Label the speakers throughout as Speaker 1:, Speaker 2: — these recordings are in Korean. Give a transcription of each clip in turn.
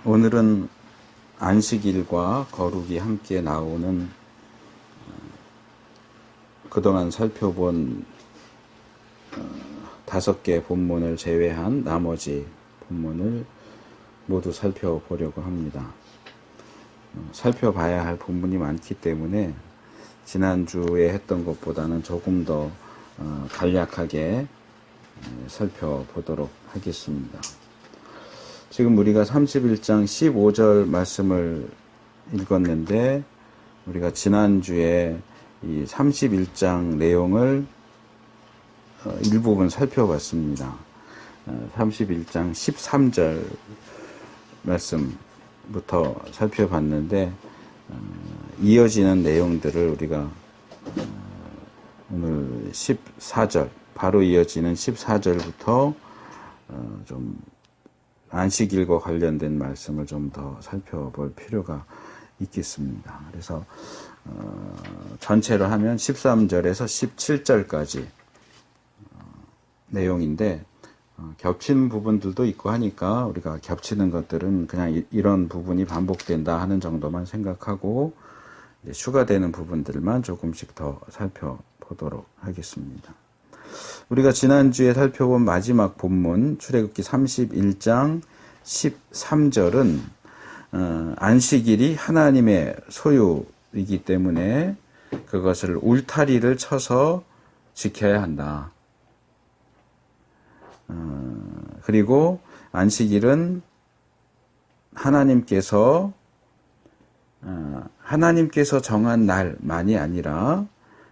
Speaker 1: 오늘은 안식일과 거룩이 함께 나오는 그동안 살펴본 5개 본문을 제외한 나머지 본문을 모두 살펴보려고 합니다. 살펴봐야 할 본문이 많기 때문에 지난주에 했던 것보다는 조금 더 간략하게 살펴보도록 하겠습니다. 지금 우리가 31장 15절 말씀을 읽었는데, 우리가 지난주에 이 31장 내용을 일부분 살펴봤습니다. 31장 13절 말씀부터 살펴봤는데, 이어지는 내용들을 우리가 오늘 14절, 바로 이어지는 14절부터 좀 안식일과 관련된 말씀을 좀 더 살펴볼 필요가 있겠습니다. 그래서 전체로 하면 13절에서 17절까지 내용인데, 겹치는 부분들도 있고 하니까 우리가 겹치는 것들은 그냥 이런 부분이 반복된다 하는 정도만 생각하고 이제 추가되는 부분들만 조금씩 더 살펴보도록 하겠습니다. 우리가 지난주에 살펴본 마지막 본문 출애굽기 31장 13절은 안식일이 하나님의 소유이기 때문에 그것을 울타리를 쳐서 지켜야 한다. 그리고 안식일은 하나님께서 정한 날만이 아니라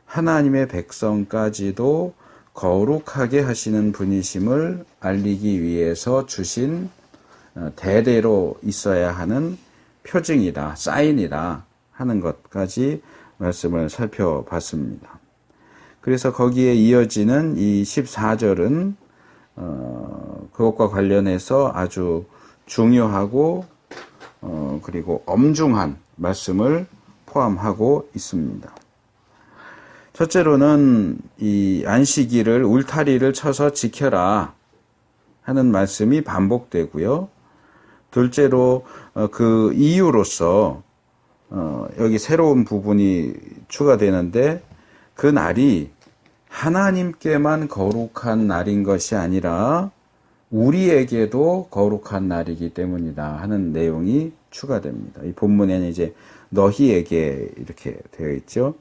Speaker 1: 하나님의 백성까지도 거룩하게 하시는 분이심을 알리기 위해서 주신 대대로 있어야 하는 표징이다, 사인이다 하는 것까지 말씀을 살펴봤습니다. 그래서 거기에 이어지는 이 14절은 그것과 관련해서 아주 중요하고 그리고 엄중한 말씀을 포함하고 있습니다. 첫째로는 이 안식일을 울타리를 쳐서 지켜라 하는 말씀이 반복되고요. 둘째로 그 이유로서 여기 새로운 부분이 추가되는데, 그 날이 하나님께만 거룩한 날인 것이 아니라 우리에게도 거룩한 날이기 때문이다 하는 내용이 추가됩니다. 이 본문에는 이제 너희에게 이렇게 되어 있죠.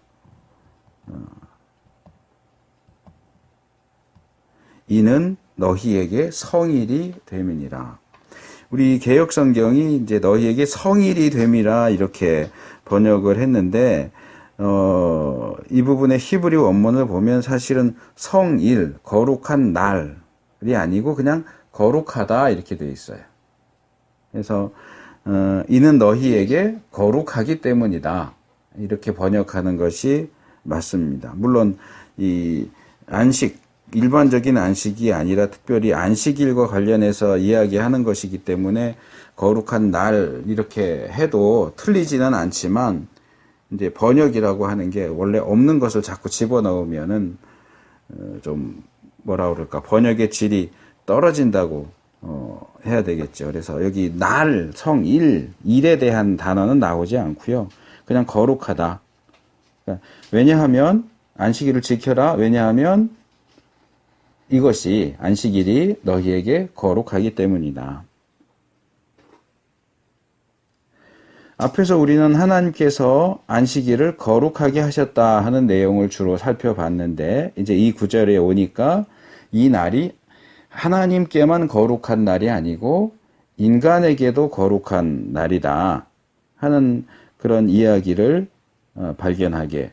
Speaker 1: 이는 너희에게 성일이 됨이니라. 우리 개역 성경이 이제 너희에게 성일이 됨이라 이렇게 번역을 했는데, 이 부분의 히브리 원문을 보면 사실은 성일, 거룩한 날이 아니고 그냥 거룩하다 이렇게 되어 있어요. 그래서 이는 너희에게 거룩하기 때문이다 이렇게 번역하는 것이 맞습니다. 물론 이 일반적인 안식이 아니라 특별히 안식일과 관련해서 이야기하는 것이기 때문에 거룩한 날 이렇게 해도 틀리지는 않지만, 이제 번역이라고 하는 게 원래 없는 것을 자꾸 집어넣으면은 좀 뭐라 그럴까, 번역의 질이 떨어진다고 해야 되겠죠. 그래서 여기 날, 성일, 일에 대한 단어는 나오지 않고요. 그냥 거룩하다. 그러니까 왜냐하면 안식일을 지켜라. 왜냐하면 이것이 안식일이 너희에게 거룩하기 때문이다. 앞에서 우리는 하나님께서 안식일을 거룩하게 하셨다 하는 내용을 주로 살펴봤는데, 이제 이 구절에 오니까 이 날이 하나님께만 거룩한 날이 아니고 인간에게도 거룩한 날이다 하는 그런 이야기를 발견하게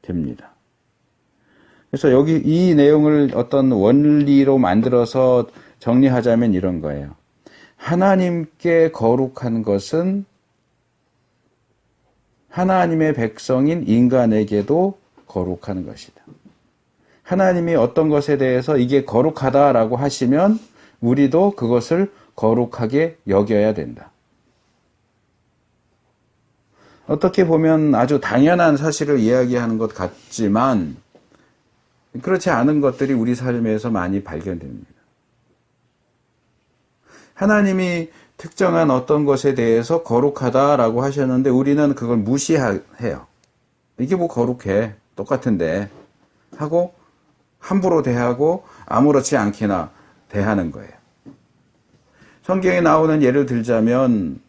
Speaker 1: 됩니다. 그래서 여기 이 내용을 어떤 원리로 만들어서 정리하자면 이런 거예요. 하나님께 거룩한 것은 하나님의 백성인 인간에게도 거룩한 것이다. 하나님이 어떤 것에 대해서 이게 거룩하다라고 하시면 우리도 그것을 거룩하게 여겨야 된다. 어떻게 보면 아주 당연한 사실을 이야기하는 것 같지만 그렇지 않은 것들이 우리 삶에서 많이 발견됩니다. 하나님이 특정한 어떤 것에 대해서 거룩하다라고 하셨는데 우리는 그걸 무시해요. 이게 뭐 거룩해. 똑같은데. 하고 함부로 대하고 아무렇지 않게나 대하는 거예요. 성경에 나오는 예를 들자면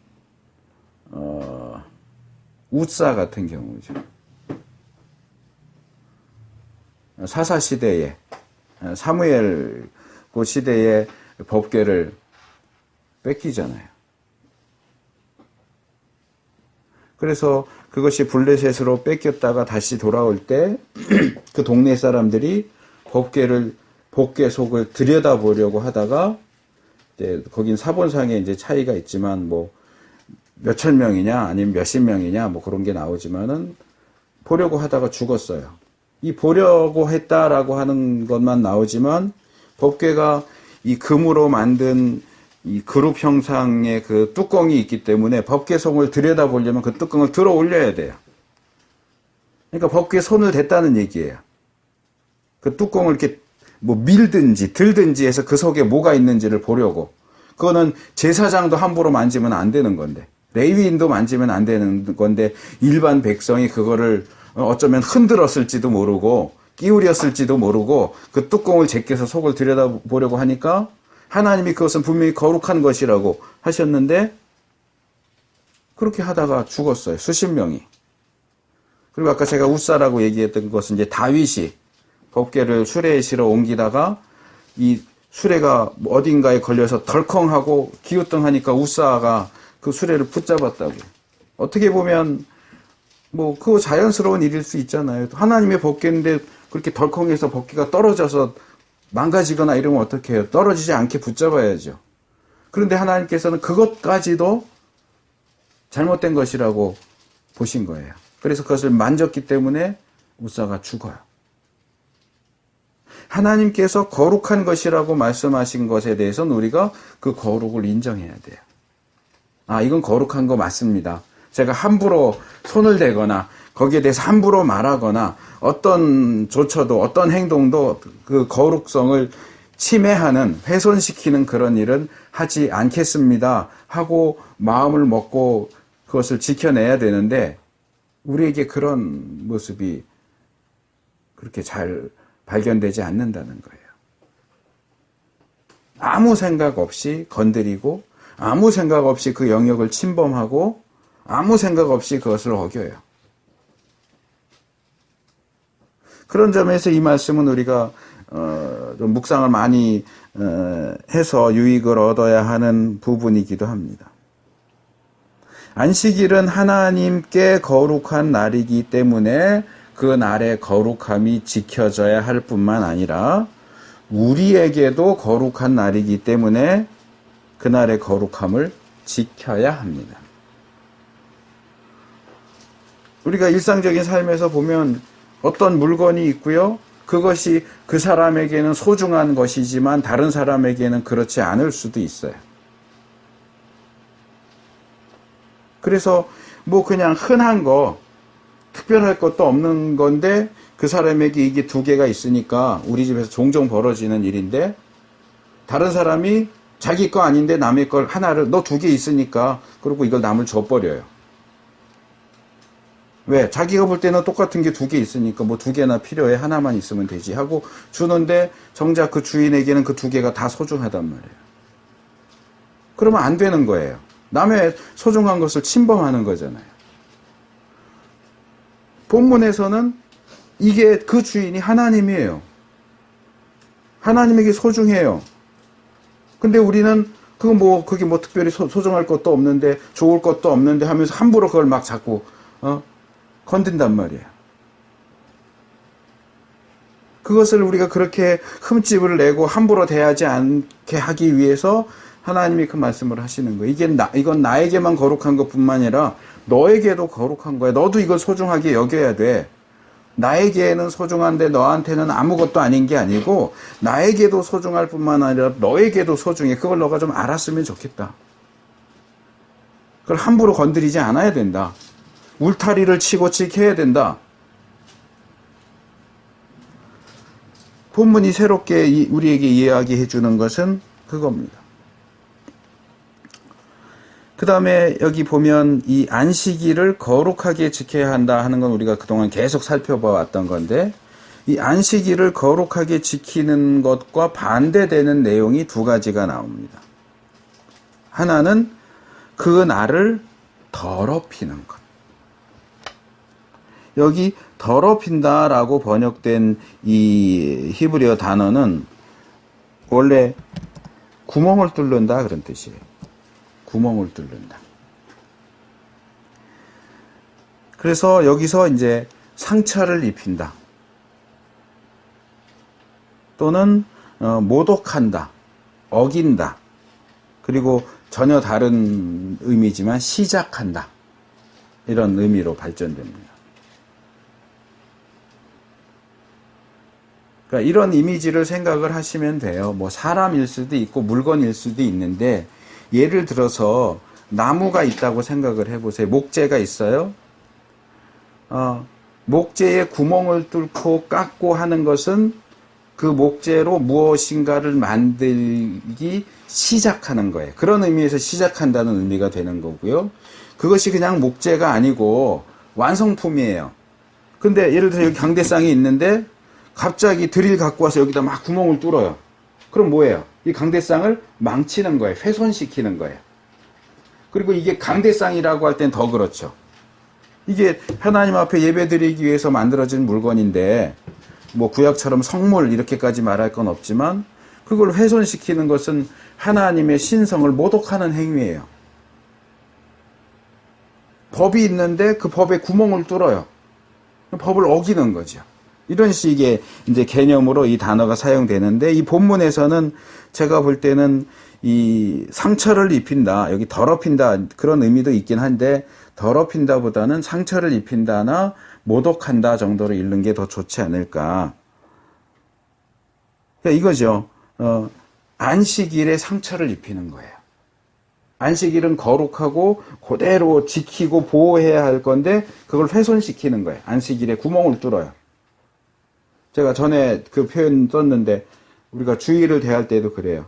Speaker 1: 웃사 같은 경우죠. 사사 시대에 사무엘 그 시대에 법궤를 뺏기잖아요. 그래서 그것이 블레셋으로 뺏겼다가 다시 돌아올 때 그 동네 사람들이 법궤 속을 들여다보려고 하다가 이제 거긴 사본상에 이제 차이가 있지만 뭐 몇천 명이냐 아니면 몇십 명이냐 뭐 그런 게 나오지만은 보려고 하다가 죽었어요. 이 보려고 했다라고 하는 것만 나오지만 법궤가 이 금으로 만든 이 그룹 형상의 그 뚜껑이 있기 때문에 법궤송을 들여다보려면 그 뚜껑을 들어 올려야 돼요. 그러니까 법궤에 손을 댔다는 얘기예요. 그 뚜껑을 이렇게 뭐 밀든지 들든지 해서 그 속에 뭐가 있는지를 보려고. 그거는 제사장도 함부로 만지면 안 되는 건데, 레위인도 만지면 안 되는 건데, 일반 백성이 그거를 어쩌면 흔들었을지도 모르고 끼우렸을지도 모르고 그 뚜껑을 제껴서 속을 들여다보려고 하니까 하나님이 그것은 분명히 거룩한 것이라고 하셨는데 그렇게 하다가 죽었어요. 수십 명이. 그리고 아까 제가 웃사라고 얘기했던 것은 이제 다윗이 법궤를 수레에 실어 옮기다가 이 수레가 어딘가에 걸려서 덜컹하고 기우뚱하니까 웃사가 그 수레를 붙잡았다고. 어떻게 보면 뭐 그거 자연스러운 일일 수 있잖아요. 하나님의 법궤인데 그렇게 덜컹해서 법궤가 떨어져서 망가지거나 이러면 어떻게 해요? 떨어지지 않게 붙잡아야죠. 그런데 하나님께서는 그것까지도 잘못된 것이라고 보신 거예요. 그래서 그것을 만졌기 때문에 웃사가 죽어요. 하나님께서 거룩한 것이라고 말씀하신 것에 대해서는 우리가 그 거룩을 인정해야 돼요. 아, 이건 거룩한 거 맞습니다. 제가 함부로 손을 대거나 거기에 대해서 함부로 말하거나 어떤 조처도 어떤 행동도 그 거룩성을 침해하는 훼손시키는 그런 일은 하지 않겠습니다 하고 마음을 먹고 그것을 지켜내야 되는데 우리에게 그런 모습이 그렇게 잘 발견되지 않는다는 거예요. 아무 생각 없이 건드리고 아무 생각 없이 그 영역을 침범하고 아무 생각 없이 그것을 어겨요. 그런 점에서 이 말씀은 우리가 좀 묵상을 많이 해서 유익을 얻어야 하는 부분이기도 합니다. 안식일은 하나님께 거룩한 날이기 때문에 그 날의 거룩함이 지켜져야 할 뿐만 아니라 우리에게도 거룩한 날이기 때문에 그 날의 거룩함을 지켜야 합니다. 우리가 일상적인 삶에서 보면 어떤 물건이 있고요. 그것이 그 사람에게는 소중한 것이지만 다른 사람에게는 그렇지 않을 수도 있어요. 그래서 뭐 그냥 흔한 거, 특별할 것도 없는 건데 그 사람에게 이게 두 개가 있으니까 우리 집에서 종종 벌어지는 일인데 다른 사람이 자기 거 아닌데 남의 걸 하나를 너 두 개 있으니까 그리고 이걸 남을 줘버려요. 왜? 자기가 볼 때는 똑같은 게 두 개 있으니까 뭐 두 개나 필요해 하나만 있으면 되지 하고 주는데 정작 그 주인에게는 그 두 개가 다 소중하단 말이에요. 그러면 안 되는 거예요. 남의 소중한 것을 침범하는 거잖아요. 본문에서는 이게 그 주인이 하나님이에요. 하나님에게 소중해요. 근데 우리는 그게 뭐 특별히 소중할 것도 없는데 좋을 것도 없는데 하면서 함부로 그걸 막 자꾸 건든단 말이에요. 그것을 우리가 그렇게 흠집을 내고 함부로 대하지 않게 하기 위해서 하나님이 그 말씀을 하시는 거예요. 이건 나에게만 거룩한 것뿐만 아니라 너에게도 거룩한 거야. 너도 이걸 소중하게 여겨야 돼. 나에게는 소중한데 너한테는 아무것도 아닌 게 아니고 나에게도 소중할 뿐만 아니라 너에게도 소중해. 그걸 너가 좀 알았으면 좋겠다. 그걸 함부로 건드리지 않아야 된다. 울타리를 치고 지켜야 된다. 본문이 새롭게 우리에게 이야기해 주는 것은 그겁니다. 그 다음에 여기 보면 이 안식일을 거룩하게 지켜야 한다 하는 건 우리가 그동안 계속 살펴봐 왔던 건데, 이 안식일을 거룩하게 지키는 것과 반대되는 내용이 두 가지가 나옵니다. 하나는 그 날을 더럽히는 것. 여기 더럽힌다라고 번역된 이 히브리어 단어는 원래 구멍을 뚫는다 그런 뜻이에요. 구멍을 뚫는다. 그래서 여기서 이제 상처를 입힌다. 또는 모독한다. 어긴다. 그리고 전혀 다른 의미지만 시작한다. 이런 의미로 발전됩니다. 그러니까 이런 이미지를 생각을 하시면 돼요. 뭐 사람일 수도 있고 물건일 수도 있는데, 예를 들어서 나무가 있다고 생각을 해보세요. 목재가 있어요. 목재에 구멍을 뚫고 깎고 하는 것은 그 목재로 무엇인가를 만들기 시작하는 거예요. 그런 의미에서 시작한다는 의미가 되는 거고요. 그것이 그냥 목재가 아니고 완성품이에요. 근데 예를 들어서 여기 강대상이 있는데 갑자기 드릴 갖고 와서 여기다 막 구멍을 뚫어요. 그럼 뭐예요? 이 강대상을 망치는 거예요. 훼손시키는 거예요. 그리고 이게 강대상이라고 할 땐 더 그렇죠. 이게 하나님 앞에 예배드리기 위해서 만들어진 물건인데, 뭐 구약처럼 성물 이렇게까지 말할 건 없지만, 그걸 훼손시키는 것은 하나님의 신성을 모독하는 행위예요. 법이 있는데 그 법에 구멍을 뚫어요. 법을 어기는 거죠. 이런 식의 이제 개념으로 이 단어가 사용되는데, 이 본문에서는 제가 볼 때는 이 상처를 입힌다, 여기 더럽힌다 그런 의미도 있긴 한데, 더럽힌다보다는 상처를 입힌다나 모독한다 정도로 읽는 게 더 좋지 않을까. 그러니까 이거죠. 안식일에 상처를 입히는 거예요. 안식일은 거룩하고 그대로 지키고 보호해야 할 건데 그걸 훼손시키는 거예요. 안식일에 구멍을 뚫어요. 제가 전에 그 표현 썼는데, 우리가 주일을 대할 때도 그래요.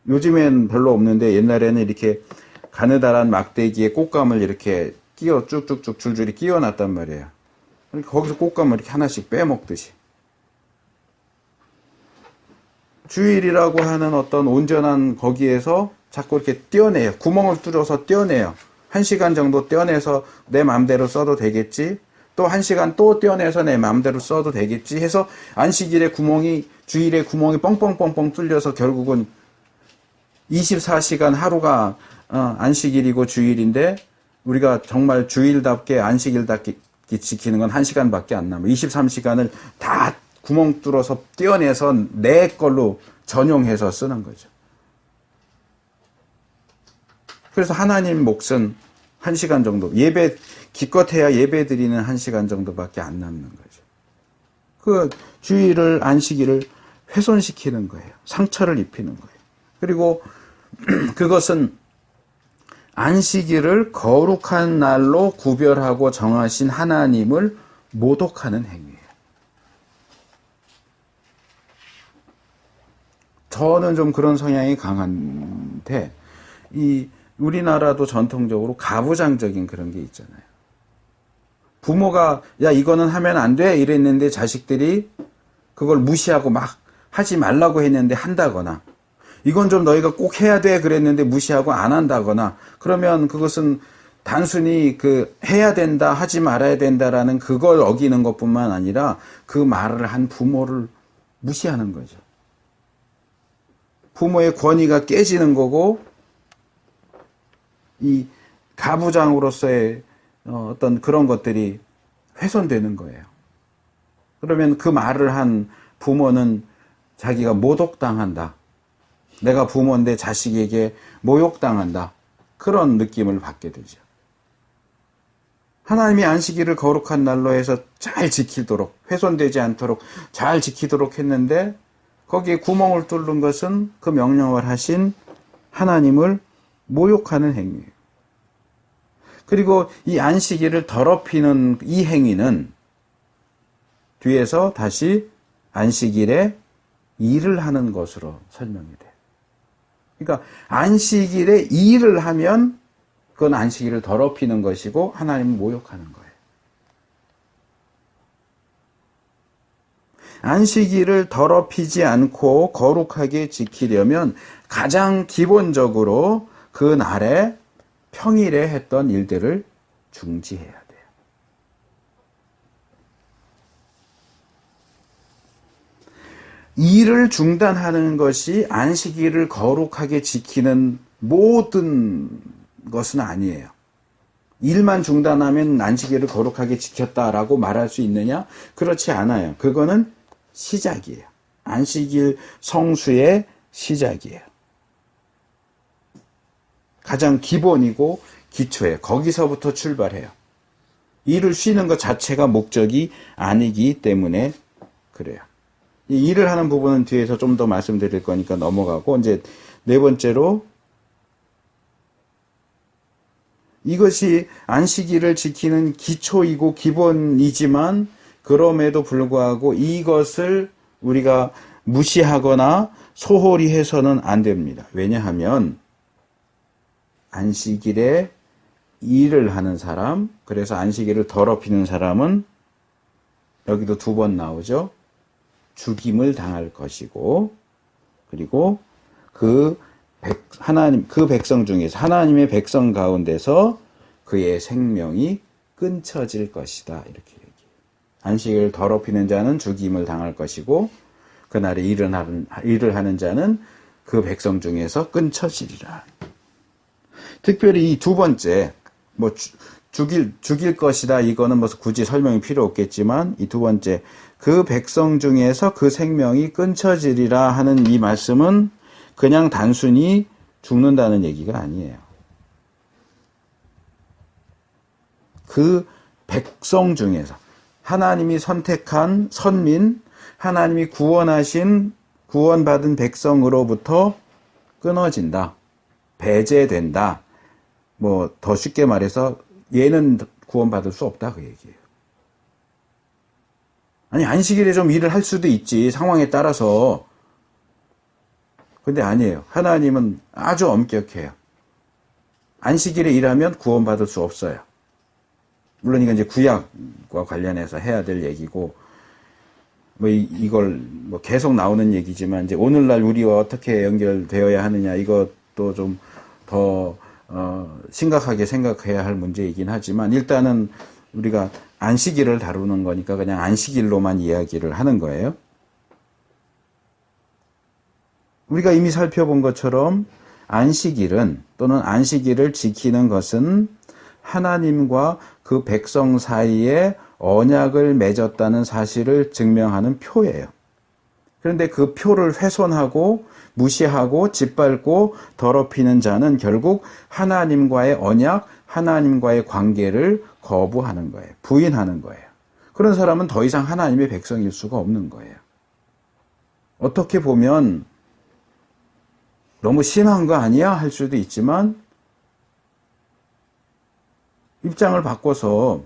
Speaker 1: 요즘엔 별로 없는데 옛날에는 이렇게 가느다란 막대기에 꽃감을 이렇게 끼워 쭉쭉쭉 줄줄이 끼워놨단 말이에요. 거기서 꽃감을 이렇게 하나씩 빼먹듯이. 주일이라고 하는 어떤 온전한 거기에서 자꾸 이렇게 떼어내요. 구멍을 뚫어서 떼어내요. 1시간 정도 떼어내서 내 마음대로 써도 되겠지. 또 1시간 또 떼어내서 내 마음대로 써도 되겠지 해서 안식일에 주일에 구멍이 뻥뻥뻥뻥 뚫려서 결국은 24시간 하루가 안식일이고 주일인데, 우리가 정말 주일답게 안식일답게 지키는 건 1시간밖에 안 남아요. 23시간을 다 구멍 뚫어서 떼어내서 내 걸로 전용해서 쓰는 거죠. 그래서 하나님 몫은 1시간 정도, 기껏해야 예배 드리는 1시간 정도밖에 안 남는 거죠. 그 주일을, 안식일을 훼손시키는 거예요. 상처를 입히는 거예요. 그리고 그것은 안식일을 거룩한 날로 구별하고 정하신 하나님을 모독하는 행위예요. 저는 좀 그런 성향이 강한데, 우리나라도 전통적으로 가부장적인 그런 게 있잖아요. 부모가 야 이거는 하면 안 돼 이랬는데 자식들이 그걸 무시하고 막 하지 말라고 했는데 한다거나, 이건 좀 너희가 꼭 해야 돼 그랬는데 무시하고 안 한다거나, 그러면 그것은 단순히 해야 된다 하지 말아야 된다라는 그걸 어기는 것뿐만 아니라 그 말을 한 부모를 무시하는 거죠. 부모의 권위가 깨지는 거고, 이 가부장으로서의 어떤 그런 것들이 훼손되는 거예요. 그러면 그 말을 한 부모는 자기가 모독당한다. 내가 부모인데 자식에게 모욕당한다. 그런 느낌을 받게 되죠. 하나님이 안식일을 거룩한 날로 해서 잘 지키도록, 훼손되지 않도록 잘 지키도록 했는데, 거기에 구멍을 뚫는 것은 그 명령을 하신 하나님을 모욕하는 행위예요. 그리고 이 안식일을 더럽히는 이 행위는 뒤에서 다시 안식일에 일을 하는 것으로 설명이 돼요. 그러니까 안식일에 일을 하면 그건 안식일을 더럽히는 것이고 하나님을 모욕하는 거예요. 안식일을 더럽히지 않고 거룩하게 지키려면 가장 기본적으로 그 날에 평일에 했던 일들을 중지해야 돼요. 일을 중단하는 것이 안식일을 거룩하게 지키는 모든 것은 아니에요. 일만 중단하면 안식일을 거룩하게 지켰다라고 말할 수 있느냐? 그렇지 않아요. 그거는 시작이에요. 안식일 성수의 시작이에요. 가장 기본이고 기초예요. 거기서부터 출발해요. 일을 쉬는 것 자체가 목적이 아니기 때문에 그래요. 이 일을 하는 부분은 뒤에서 좀 더 말씀드릴 거니까 넘어가고, 이제 네 번째로 이것이 안식일을 지키는 기초이고 기본이지만 그럼에도 불구하고 이것을 우리가 무시하거나 소홀히 해서는 안 됩니다. 왜냐하면 안식일에 일을 하는 사람, 그래서 안식일을 더럽히는 사람은 여기도 두 번 나오죠. 죽임을 당할 것이고, 그리고 그 백성 중에서, 하나님의 백성 가운데서 그의 생명이 끊쳐질 것이다. 이렇게 얘기해요. 안식일을 더럽히는 자는 죽임을 당할 것이고, 그날에 일을 하는 자는 그 백성 중에서 끊쳐지리라. 특별히 이 두 번째, 죽일 것이다. 이거는 굳이 설명이 필요 없겠지만, 이 두 번째, 그 백성 중에서 그 생명이 끊쳐지리라 하는 이 말씀은 그냥 단순히 죽는다는 얘기가 아니에요. 그 백성 중에서 하나님이 선택한 선민, 하나님이 구원받은 백성으로부터 끊어진다. 배제된다. 더 쉽게 말해서 얘는 구원받을 수 없다 그 얘기예요. 아니, 안식일에 좀 일을 할 수도 있지, 상황에 따라서. 근데 아니에요. 하나님은 아주 엄격해요. 안식일에 일하면 구원받을 수 없어요. 물론 이건 이제 구약과 관련해서 해야 될 얘기고, 이걸 계속 나오는 얘기지만, 이제 오늘날 우리와 어떻게 연결되어야 하느냐, 이것도 좀 더 심각하게 생각해야 할 문제이긴 하지만, 일단은 우리가 안식일을 다루는 거니까 그냥 안식일로만 이야기를 하는 거예요. 우리가 이미 살펴본 것처럼 안식일은, 또는 안식일을 지키는 것은 하나님과 그 백성 사이에 언약을 맺었다는 사실을 증명하는 표예요. 그런데 그 표를 훼손하고 무시하고 짓밟고 더럽히는 자는 결국 하나님과의 언약, 하나님과의 관계를 거부하는 거예요. 부인하는 거예요. 그런 사람은 더 이상 하나님의 백성일 수가 없는 거예요. 어떻게 보면 너무 심한 거 아니야? 할 수도 있지만, 입장을 바꿔서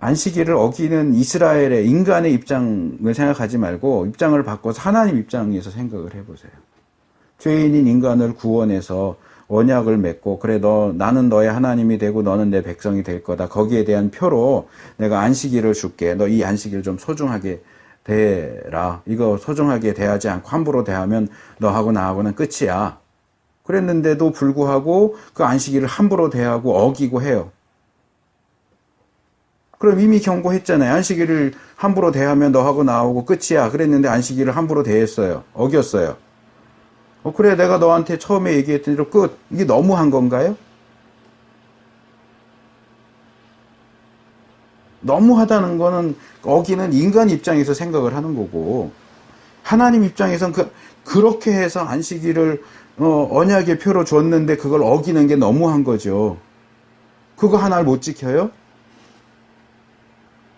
Speaker 1: 안식일을 어기는 이스라엘의 인간의 입장을 생각하지 말고 입장을 바꿔서 하나님 입장에서 생각을 해보세요. 죄인인 인간을 구원해서 언약을 맺고, 그래, 나는 너의 하나님이 되고 너는 내 백성이 될 거다. 거기에 대한 표로 내가 안식일을 줄게. 너 이 안식일 좀 소중하게 대라. 이거 소중하게 대하지 않고 함부로 대하면 너하고 나하고는 끝이야. 그랬는데도 불구하고 그 안식일을 함부로 대하고 어기고 해요. 그럼 이미 경고했잖아요. 안식일을 함부로 대하면 너하고 나하고 끝이야. 그랬는데 안식일을 함부로 대했어요. 어겼어요. 그래, 내가 너한테 처음에 얘기했던 대로 끝. 이게 너무한 건가요? 너무하다는 거는 어기는 인간 입장에서 생각을 하는 거고, 하나님 입장에선 그렇게 해서 안식일을 언약의 표로 줬는데 그걸 어기는 게 너무한 거죠. 그거 하나를 못 지켜요?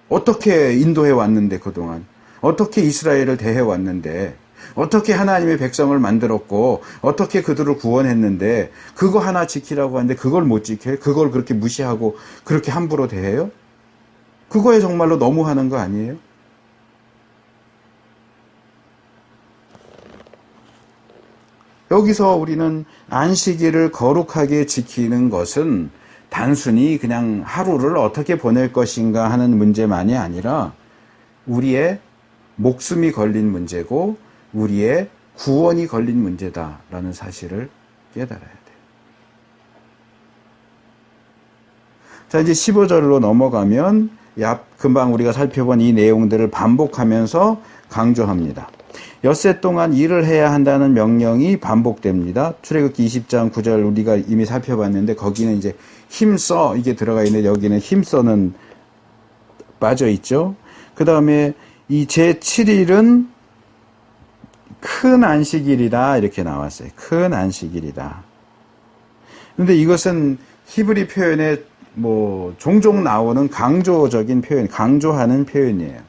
Speaker 1: 어떻게 인도해 왔는데, 그동안 어떻게 이스라엘을 대해 왔는데, 어떻게 하나님의 백성을 만들었고, 어떻게 그들을 구원했는데, 그거 하나 지키라고 하는데 그걸 못 지켜요? 그걸 그렇게 무시하고 그렇게 함부로 대해요? 그거에 정말로 너무하는 거 아니에요? 여기서 우리는 안식일을 거룩하게 지키는 것은 단순히 그냥 하루를 어떻게 보낼 것인가 하는 문제만이 아니라 우리의 목숨이 걸린 문제고 우리의 구원이 걸린 문제다라는 사실을 깨달아야 돼요. 자, 이제 15절로 넘어가면 금방 우리가 살펴본 이 내용들을 반복하면서 강조합니다. 엿새 동안 일을 해야 한다는 명령이 반복됩니다. 출애굽기 20장 9절 우리가 이미 살펴봤는데 거기는 이제 힘써 이게 들어가 있는데 여기는 힘써는 빠져 있죠. 그 다음에 이 제7일은 큰 안식일이다 이렇게 나왔어요. 큰 안식일이다. 그런데 이것은 히브리 표현에 종종 나오는 강조적인 표현, 강조하는 표현이에요.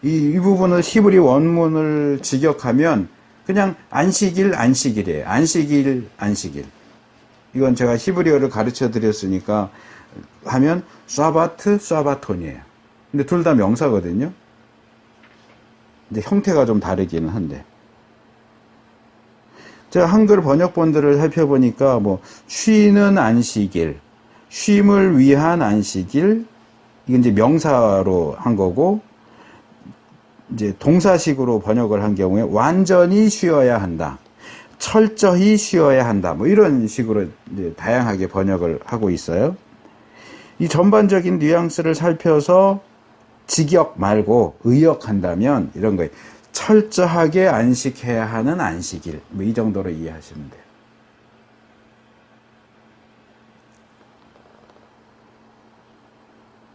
Speaker 1: 이 부분을 히브리 원문을 직역하면 그냥 안식일이에요. 안식일. 이건 제가 히브리어를 가르쳐 드렸으니까 하면 쏴바톤이에요. 근데 둘 다 명사거든요. 이제 형태가 좀 다르기는 한데. 제가 한글 번역본들을 살펴보니까 쉬는 안식일, 쉼을 위한 안식일, 이게 이제 명사로 한 거고, 이제 동사식으로 번역을 한 경우에 완전히 쉬어야 한다. 철저히 쉬어야 한다. 이런 식으로 이제 다양하게 번역을 하고 있어요. 이 전반적인 뉘앙스를 살펴서 직역 말고 의역한다면 이런 거예요. 철저하게 안식해야 하는 안식일. 이 정도로 이해하시면 돼요.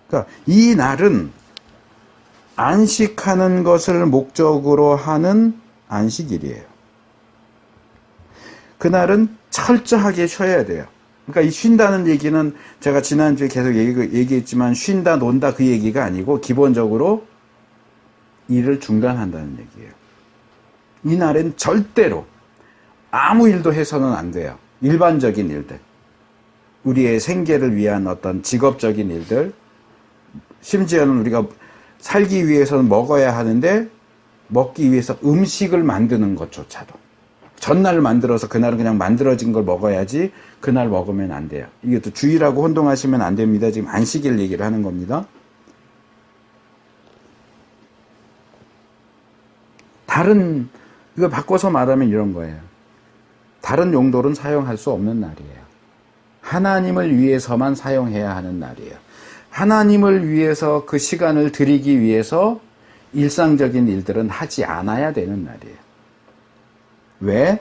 Speaker 1: 그러니까 이 날은 안식하는 것을 목적으로 하는 안식일이에요. 그날은 철저하게 쉬어야 돼요. 그러니까 이 쉰다는 얘기는 제가 지난주에 계속 얘기했지만 쉰다, 논다 그 얘기가 아니고 기본적으로 일을 중단한다는 얘기예요. 이 날엔 절대로 아무 일도 해서는 안 돼요. 일반적인 일들. 우리의 생계를 위한 어떤 직업적인 일들. 심지어는 우리가 살기 위해서는 먹어야 하는데 먹기 위해서 음식을 만드는 것조차도 전날 만들어서 그날은 그냥 만들어진 걸 먹어야지 그날 먹으면 안 돼요. 이것도 주의라고 혼동하시면 안 됩니다. 지금 안식일 얘기를 하는 겁니다. 이거 바꿔서 말하면 이런 거예요. 다른 용도로는 사용할 수 없는 날이에요. 하나님을 위해서만 사용해야 하는 날이에요. 하나님을 위해서 그 시간을 드리기 위해서 일상적인 일들은 하지 않아야 되는 날이에요. 왜?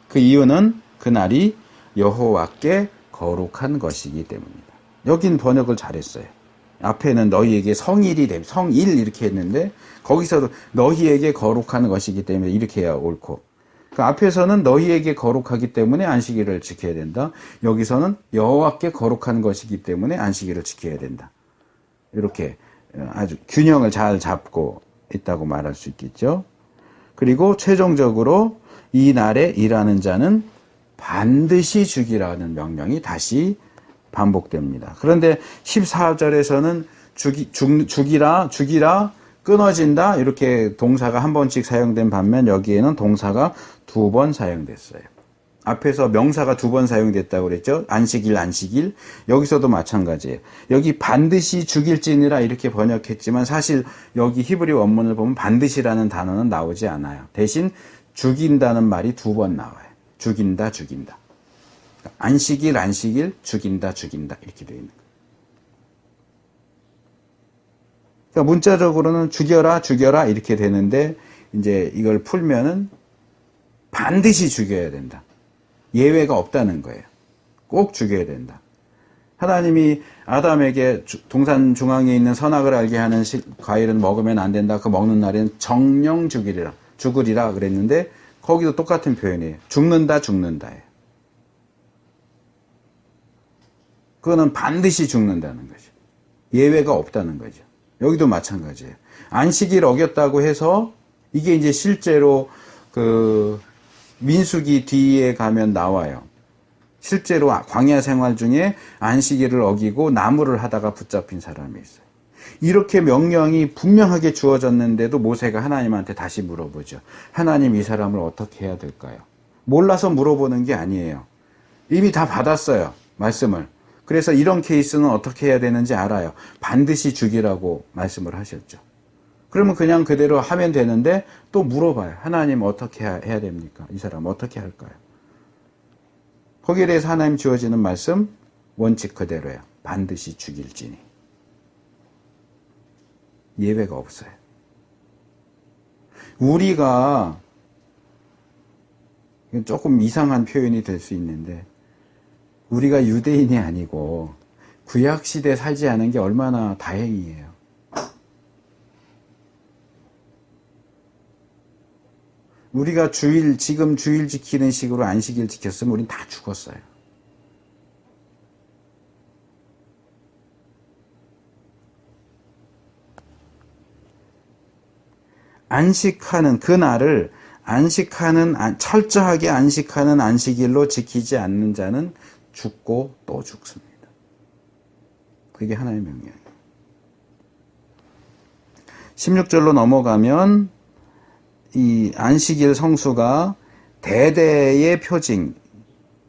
Speaker 1: 그 이유는 그날이 여호와께 거룩한 것이기 때문입니다. 여긴 번역을 잘했어요. 앞에는 너희에게 성일 이렇게 했는데 거기서도 너희에게 거룩한 것이기 때문에 이렇게 해야 옳고, 그 앞에서는 너희에게 거룩하기 때문에 안식일을 지켜야 된다. 여기서는 여호와께 거룩한 것이기 때문에 안식일을 지켜야 된다. 이렇게 아주 균형을 잘 잡고 있다고 말할 수 있겠죠. 그리고 최종적으로 이 날에 일하는 자는 반드시 죽이라는 명령이 다시 반복됩니다. 그런데 14절에서는 죽이라, 끊어진다 이렇게 동사가 한 번씩 사용된 반면 여기에는 동사가 2번 사용됐어요. 앞에서 명사가 2번 사용됐다고 그랬죠. 안식일. 여기서도 마찬가지예요. 여기 반드시 죽일지니라 이렇게 번역했지만 사실 여기 히브리 원문을 보면 반드시라는 단어는 나오지 않아요. 대신 죽인다는 말이 2번 나와요. 죽인다. 안식일, 죽인다 이렇게 되어 있는 거예요. 그러니까 문자적으로는 죽여라 이렇게 되는데 이제 이걸 풀면은 반드시 죽여야 된다. 예외가 없다는 거예요. 꼭 죽여야 된다. 하나님이 아담에게 동산 중앙에 있는 선악을 알게 하는 과일은 먹으면 안 된다. 그 먹는 날에는 정령 죽으리라 그랬는데 거기도 똑같은 표현이에요. 죽는다예요. 그거는 반드시 죽는다는 거죠. 예외가 없다는 거죠. 여기도 마찬가지예요. 안식일 어겼다고 해서 이게 이제 실제로 그 민수기 뒤에 가면 나와요. 실제로 광야 생활 중에 안식일을 어기고 나무를 하다가 붙잡힌 사람이 있어요. 이렇게 명령이 분명하게 주어졌는데도 모세가 하나님한테 다시 물어보죠. 하나님, 이 사람을 어떻게 해야 될까요? 몰라서 물어보는 게 아니에요. 이미 다 받았어요. 말씀을. 그래서 이런 케이스는 어떻게 해야 되는지 알아요. 반드시 죽이라고 말씀을 하셨죠. 그러면 그냥 그대로 하면 되는데 또 물어봐요. 하나님 어떻게 해야 됩니까? 이 사람 어떻게 할까요? 거기에 대해서 하나님 주어지는 말씀 원칙 그대로예요. 반드시 죽일지니. 예외가 없어요. 우리가 조금 이상한 표현이 될 수 있는데 우리가 유대인이 아니고 구약시대 살지 않은 게 얼마나 다행이에요. 우리가 지금 주일 지키는 식으로 안식일 지켰으면 우린 다 죽었어요. 안식하는 그날을 철저하게 안식하는 안식일로 지키지 않는 자는 죽고 또 죽습니다. 그게 하나의 명령이에요. 16절로 넘어가면 이 안식일 성수가 대대의 표징이라는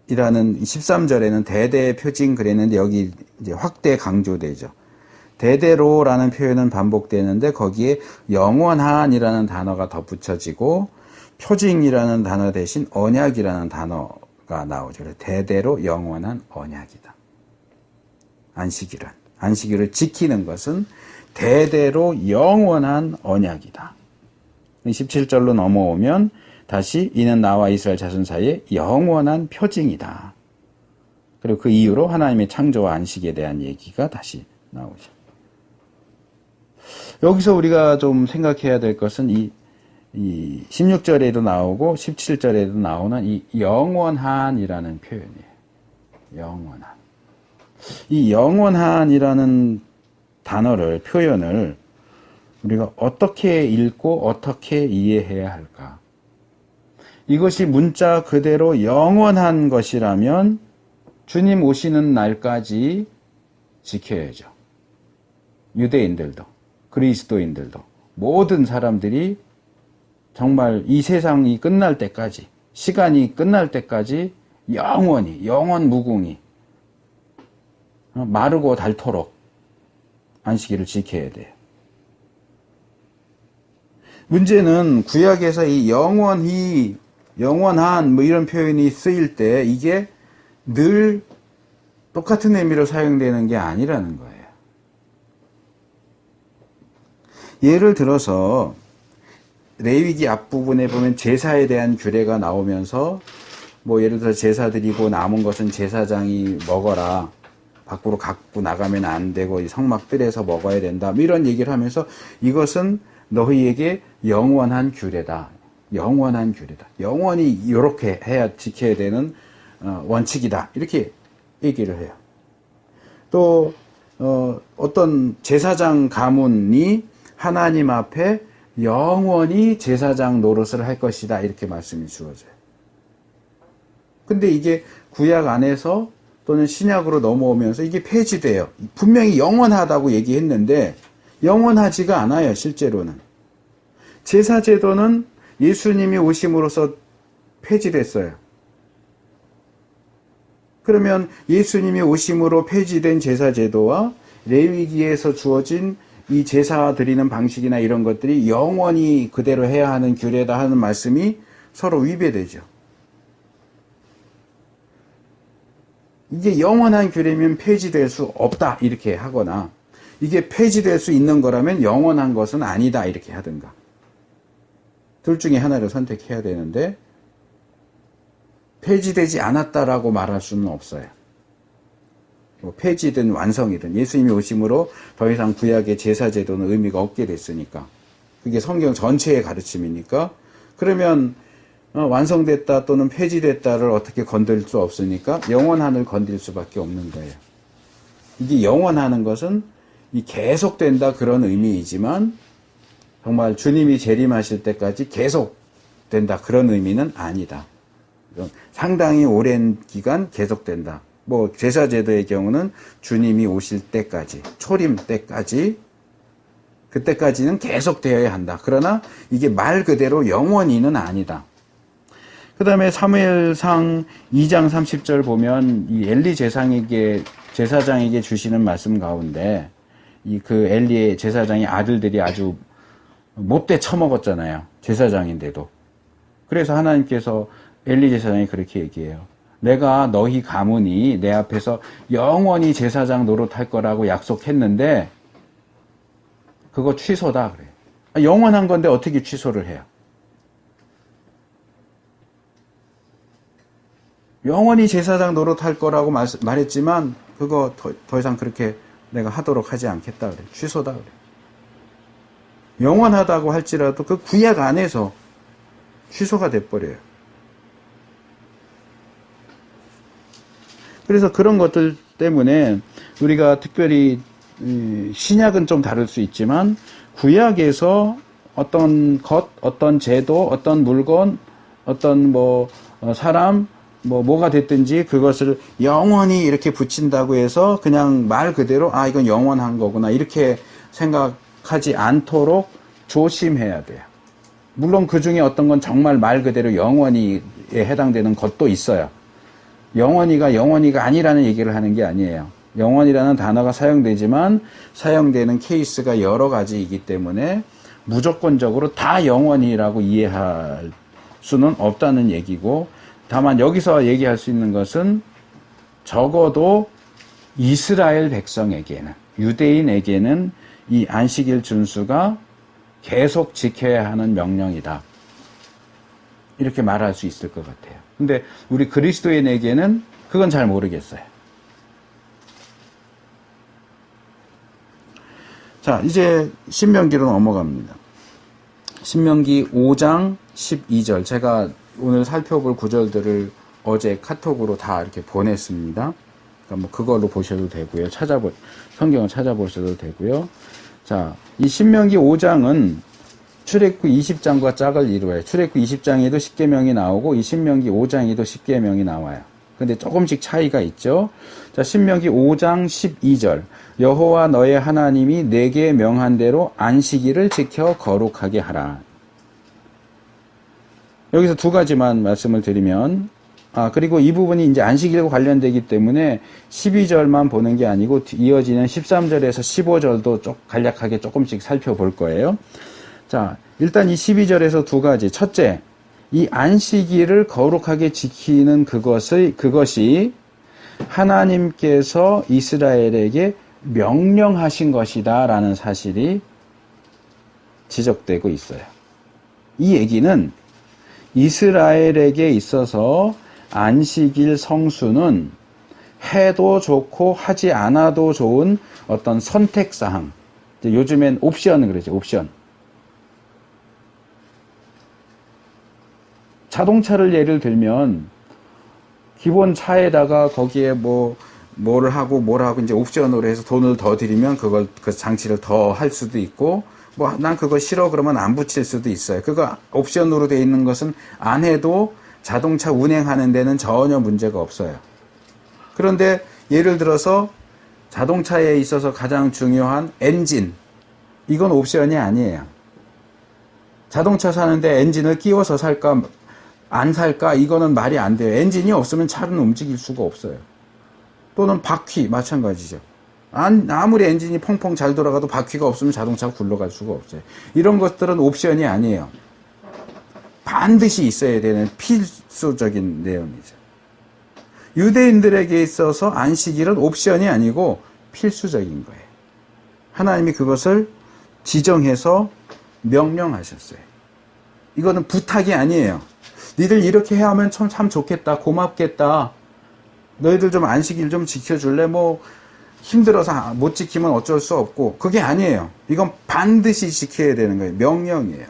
Speaker 1: 13절에는 대대의 표징 그랬는데 여기 이제 확대 강조되죠. 대대로라는 표현은 반복되는데 거기에 영원한이라는 단어가 덧붙여지고 표징이라는 단어 대신 언약이라는 단어가 나오죠. 그래서 대대로 영원한 언약이다. 안식일을 지키는 것은 대대로 영원한 언약이다. 17절로 넘어오면 다시 이는 나와 이스라엘 자손 사이에 영원한 표징이다. 그리고 그 이유로 하나님의 창조와 안식에 대한 얘기가 다시 나오죠. 여기서 우리가 좀 생각해야 될 것은 이 16절에도 나오고 17절에도 나오는 이 영원한이라는 표현이에요. 영원한. 이 영원한이라는 표현을 우리가 어떻게 읽고 어떻게 이해해야 할까? 이것이 문자 그대로 영원한 것이라면 주님 오시는 날까지 지켜야죠. 유대인들도 그리스도인들도 모든 사람들이 정말 이 세상이 끝날 때까지 시간이 끝날 때까지 영원히 영원무궁히 마르고 닳도록 안식일을 지켜야 돼요. 문제는 구약에서 이 영원히 영원한 뭐 이런 표현이 쓰일 때 이게 늘 똑같은 의미로 사용되는 게 아니라는 거예요. 예를 들어서 레위기 앞부분에 보면 제사에 대한 규례가 나오면서 뭐 예를 들어 제사 드리고 남은 것은 제사장이 먹어라. 밖으로 갖고 나가면 안 되고 이 성막들에서 먹어야 된다. 뭐 이런 얘기를 하면서 이것은 너희에게 영원한 규례다. 영원한 규례다. 영원히 이렇게 해야 지켜야 되는 원칙이다. 이렇게 얘기를 해요. 또 어떤 제사장 가문이 하나님 앞에 영원히 제사장 노릇을 할 것이다. 이렇게 말씀이 주어져요. 근데 이게 구약 안에서 또는 신약으로 넘어오면서 이게 폐지돼요. 분명히 영원하다고 얘기했는데 영원하지가 않아요. 실제로는. 제사제도는 예수님이 오심으로써 폐지됐어요. 그러면 예수님이 오심으로 폐지된 제사제도와 레위기에서 주어진 이 제사 드리는 방식이나 이런 것들이 영원히 그대로 해야 하는 규례다 하는 말씀이 서로 위배되죠. 이게 영원한 규례면 폐지될 수 없다 이렇게 하거나 이게 폐지될 수 있는 거라면 영원한 것은 아니다 이렇게 하든가 둘 중에 하나를 선택해야 되는데 폐지되지 않았다라고 말할 수는 없어요. 뭐 폐지든 완성이든 예수님이 오심으로 더 이상 구약의 제사제도는 의미가 없게 됐으니까 그게 성경 전체의 가르침이니까 그러면 완성됐다 또는 폐지됐다를 어떻게 건들 수 없으니까 영원한을 건들 수밖에 없는 거예요. 이게 영원하는 것은 이 계속된다 그런 의미이지만 정말 주님이 재림하실 때까지 계속된다 그런 의미는 아니다. 상당히 오랜 기간 계속된다. 뭐 제사제도의 경우는 주님이 오실 때까지 초림 때까지 그때까지는 계속되어야 한다. 그러나 이게 말 그대로 영원히는 아니다. 그 다음에 사무엘상 2장 30절 보면 이 엘리 제사장에게 주시는 말씀 가운데 그 엘리의 제사장의 아들들이 아주 못돼 처먹었잖아요. 제사장인데도. 그래서 하나님께서 엘리 제사장이 그렇게 얘기해요. 내가 너희 가문이 내 앞에서 영원히 제사장 노릇할 거라고 약속했는데 그거 취소다 그래요. 영원한 건데 어떻게 취소를 해요? 영원히 제사장 노릇할 거라고 말했지만 그거 더 이상 그렇게 내가 하도록 하지 않겠다 그래. 취소다 그래. 영원하다고 할지라도 그 구약 안에서 취소가 돼버려요. 그래서 그런 것들 때문에 우리가 특별히 신약은 좀 다를 수 있지만 구약에서 어떤 것, 어떤 제도, 어떤 물건, 어떤 사람, 뭐가 됐든지 그것을 영원히 이렇게 붙인다고 해서 그냥 말 그대로 이건 영원한 거구나 이렇게 생각하지 않도록 조심해야 돼요. 물론 그 중에 어떤 건 정말 말 그대로 영원히에 해당되는 것도 있어요. 영원히가 아니라는 얘기를 하는 게 아니에요. 영원이라는 단어가 사용되지만 사용되는 케이스가 여러 가지이기 때문에 무조건적으로 다 영원히라고 이해할 수는 없다는 얘기고, 다만 여기서 얘기할 수 있는 것은 적어도 이스라엘 백성에게는, 유대인에게는 이 안식일 준수가 계속 지켜야 하는 명령이다. 이렇게 말할 수 있을 것 같아요. 근데 우리 그리스도인에게는 그건 잘 모르겠어요. 자, 이제 신명기로 넘어갑니다. 신명기 5장 12절. 제가 오늘 살펴볼 구절들을 어제 카톡으로 다 이렇게 보냈습니다. 그러니까 그걸로 보셔도 되고요. 성경을 찾아보셔도 되고요. 자, 이 신명기 5장은 출애굽 20장과 짝을 이루어요. 출애굽 20장에도 십계명이 나오고 이 신명기 5장에도 십계명이 나와요. 근데 조금씩 차이가 있죠. 자, 신명기 5장 12절. 여호와 너의 하나님이 내게 명한 대로 안식일을 지켜 거룩하게 하라. 여기서 두 가지만 말씀을 드리면, 그리고 이 부분이 이제 안식일과 관련되기 때문에 12절만 보는 게 아니고 이어지는 13절에서 15절도 간략하게 조금씩 살펴볼 거예요. 자, 일단 이 12절에서 두 가지. 첫째, 이 안식일을 거룩하게 지키는 그것이 하나님께서 이스라엘에게 명령하신 것이다 라는 사실이 지적되고 있어요. 이 얘기는 이스라엘에게 있어서 안식일 성수는 해도 좋고 하지 않아도 좋은 어떤 선택사항. 요즘엔 옵션을 그러죠. 옵션. 자동차를 예를 들면 기본 차에다가 거기에 뭐를 하고 이제 옵션으로 해서 돈을 더 들이면 그 장치를 더 할 수도 있고, 난 그거 싫어 그러면 안 붙일 수도 있어요. 그거 옵션으로 돼 있는 것은 안 해도 자동차 운행하는 데는 전혀 문제가 없어요. 그런데 예를 들어서 자동차에 있어서 가장 중요한 엔진, 이건 옵션이 아니에요. 자동차 사는데 엔진을 끼워서 살까 안 살까, 이거는 말이 안 돼요. 엔진이 없으면 차는 움직일 수가 없어요. 또는 바퀴 마찬가지죠. 아무리 엔진이 펑펑 잘 돌아가도 바퀴가 없으면 자동차가 굴러갈 수가 없어요. 이런 것들은 옵션이 아니에요. 반드시 있어야 되는 필수적인 내용이죠. 유대인들에게 있어서 안식일은 옵션이 아니고 필수적인 거예요. 하나님이 그것을 지정해서 명령하셨어요. 이거는 부탁이 아니에요. 니들 이렇게 해야 하면 참 좋겠다, 고맙겠다, 너희들 좀 안식일 좀 지켜줄래? 힘들어서 못 지키면 어쩔 수 없고, 그게 아니에요. 이건 반드시 지켜야 되는 거예요. 명령이에요.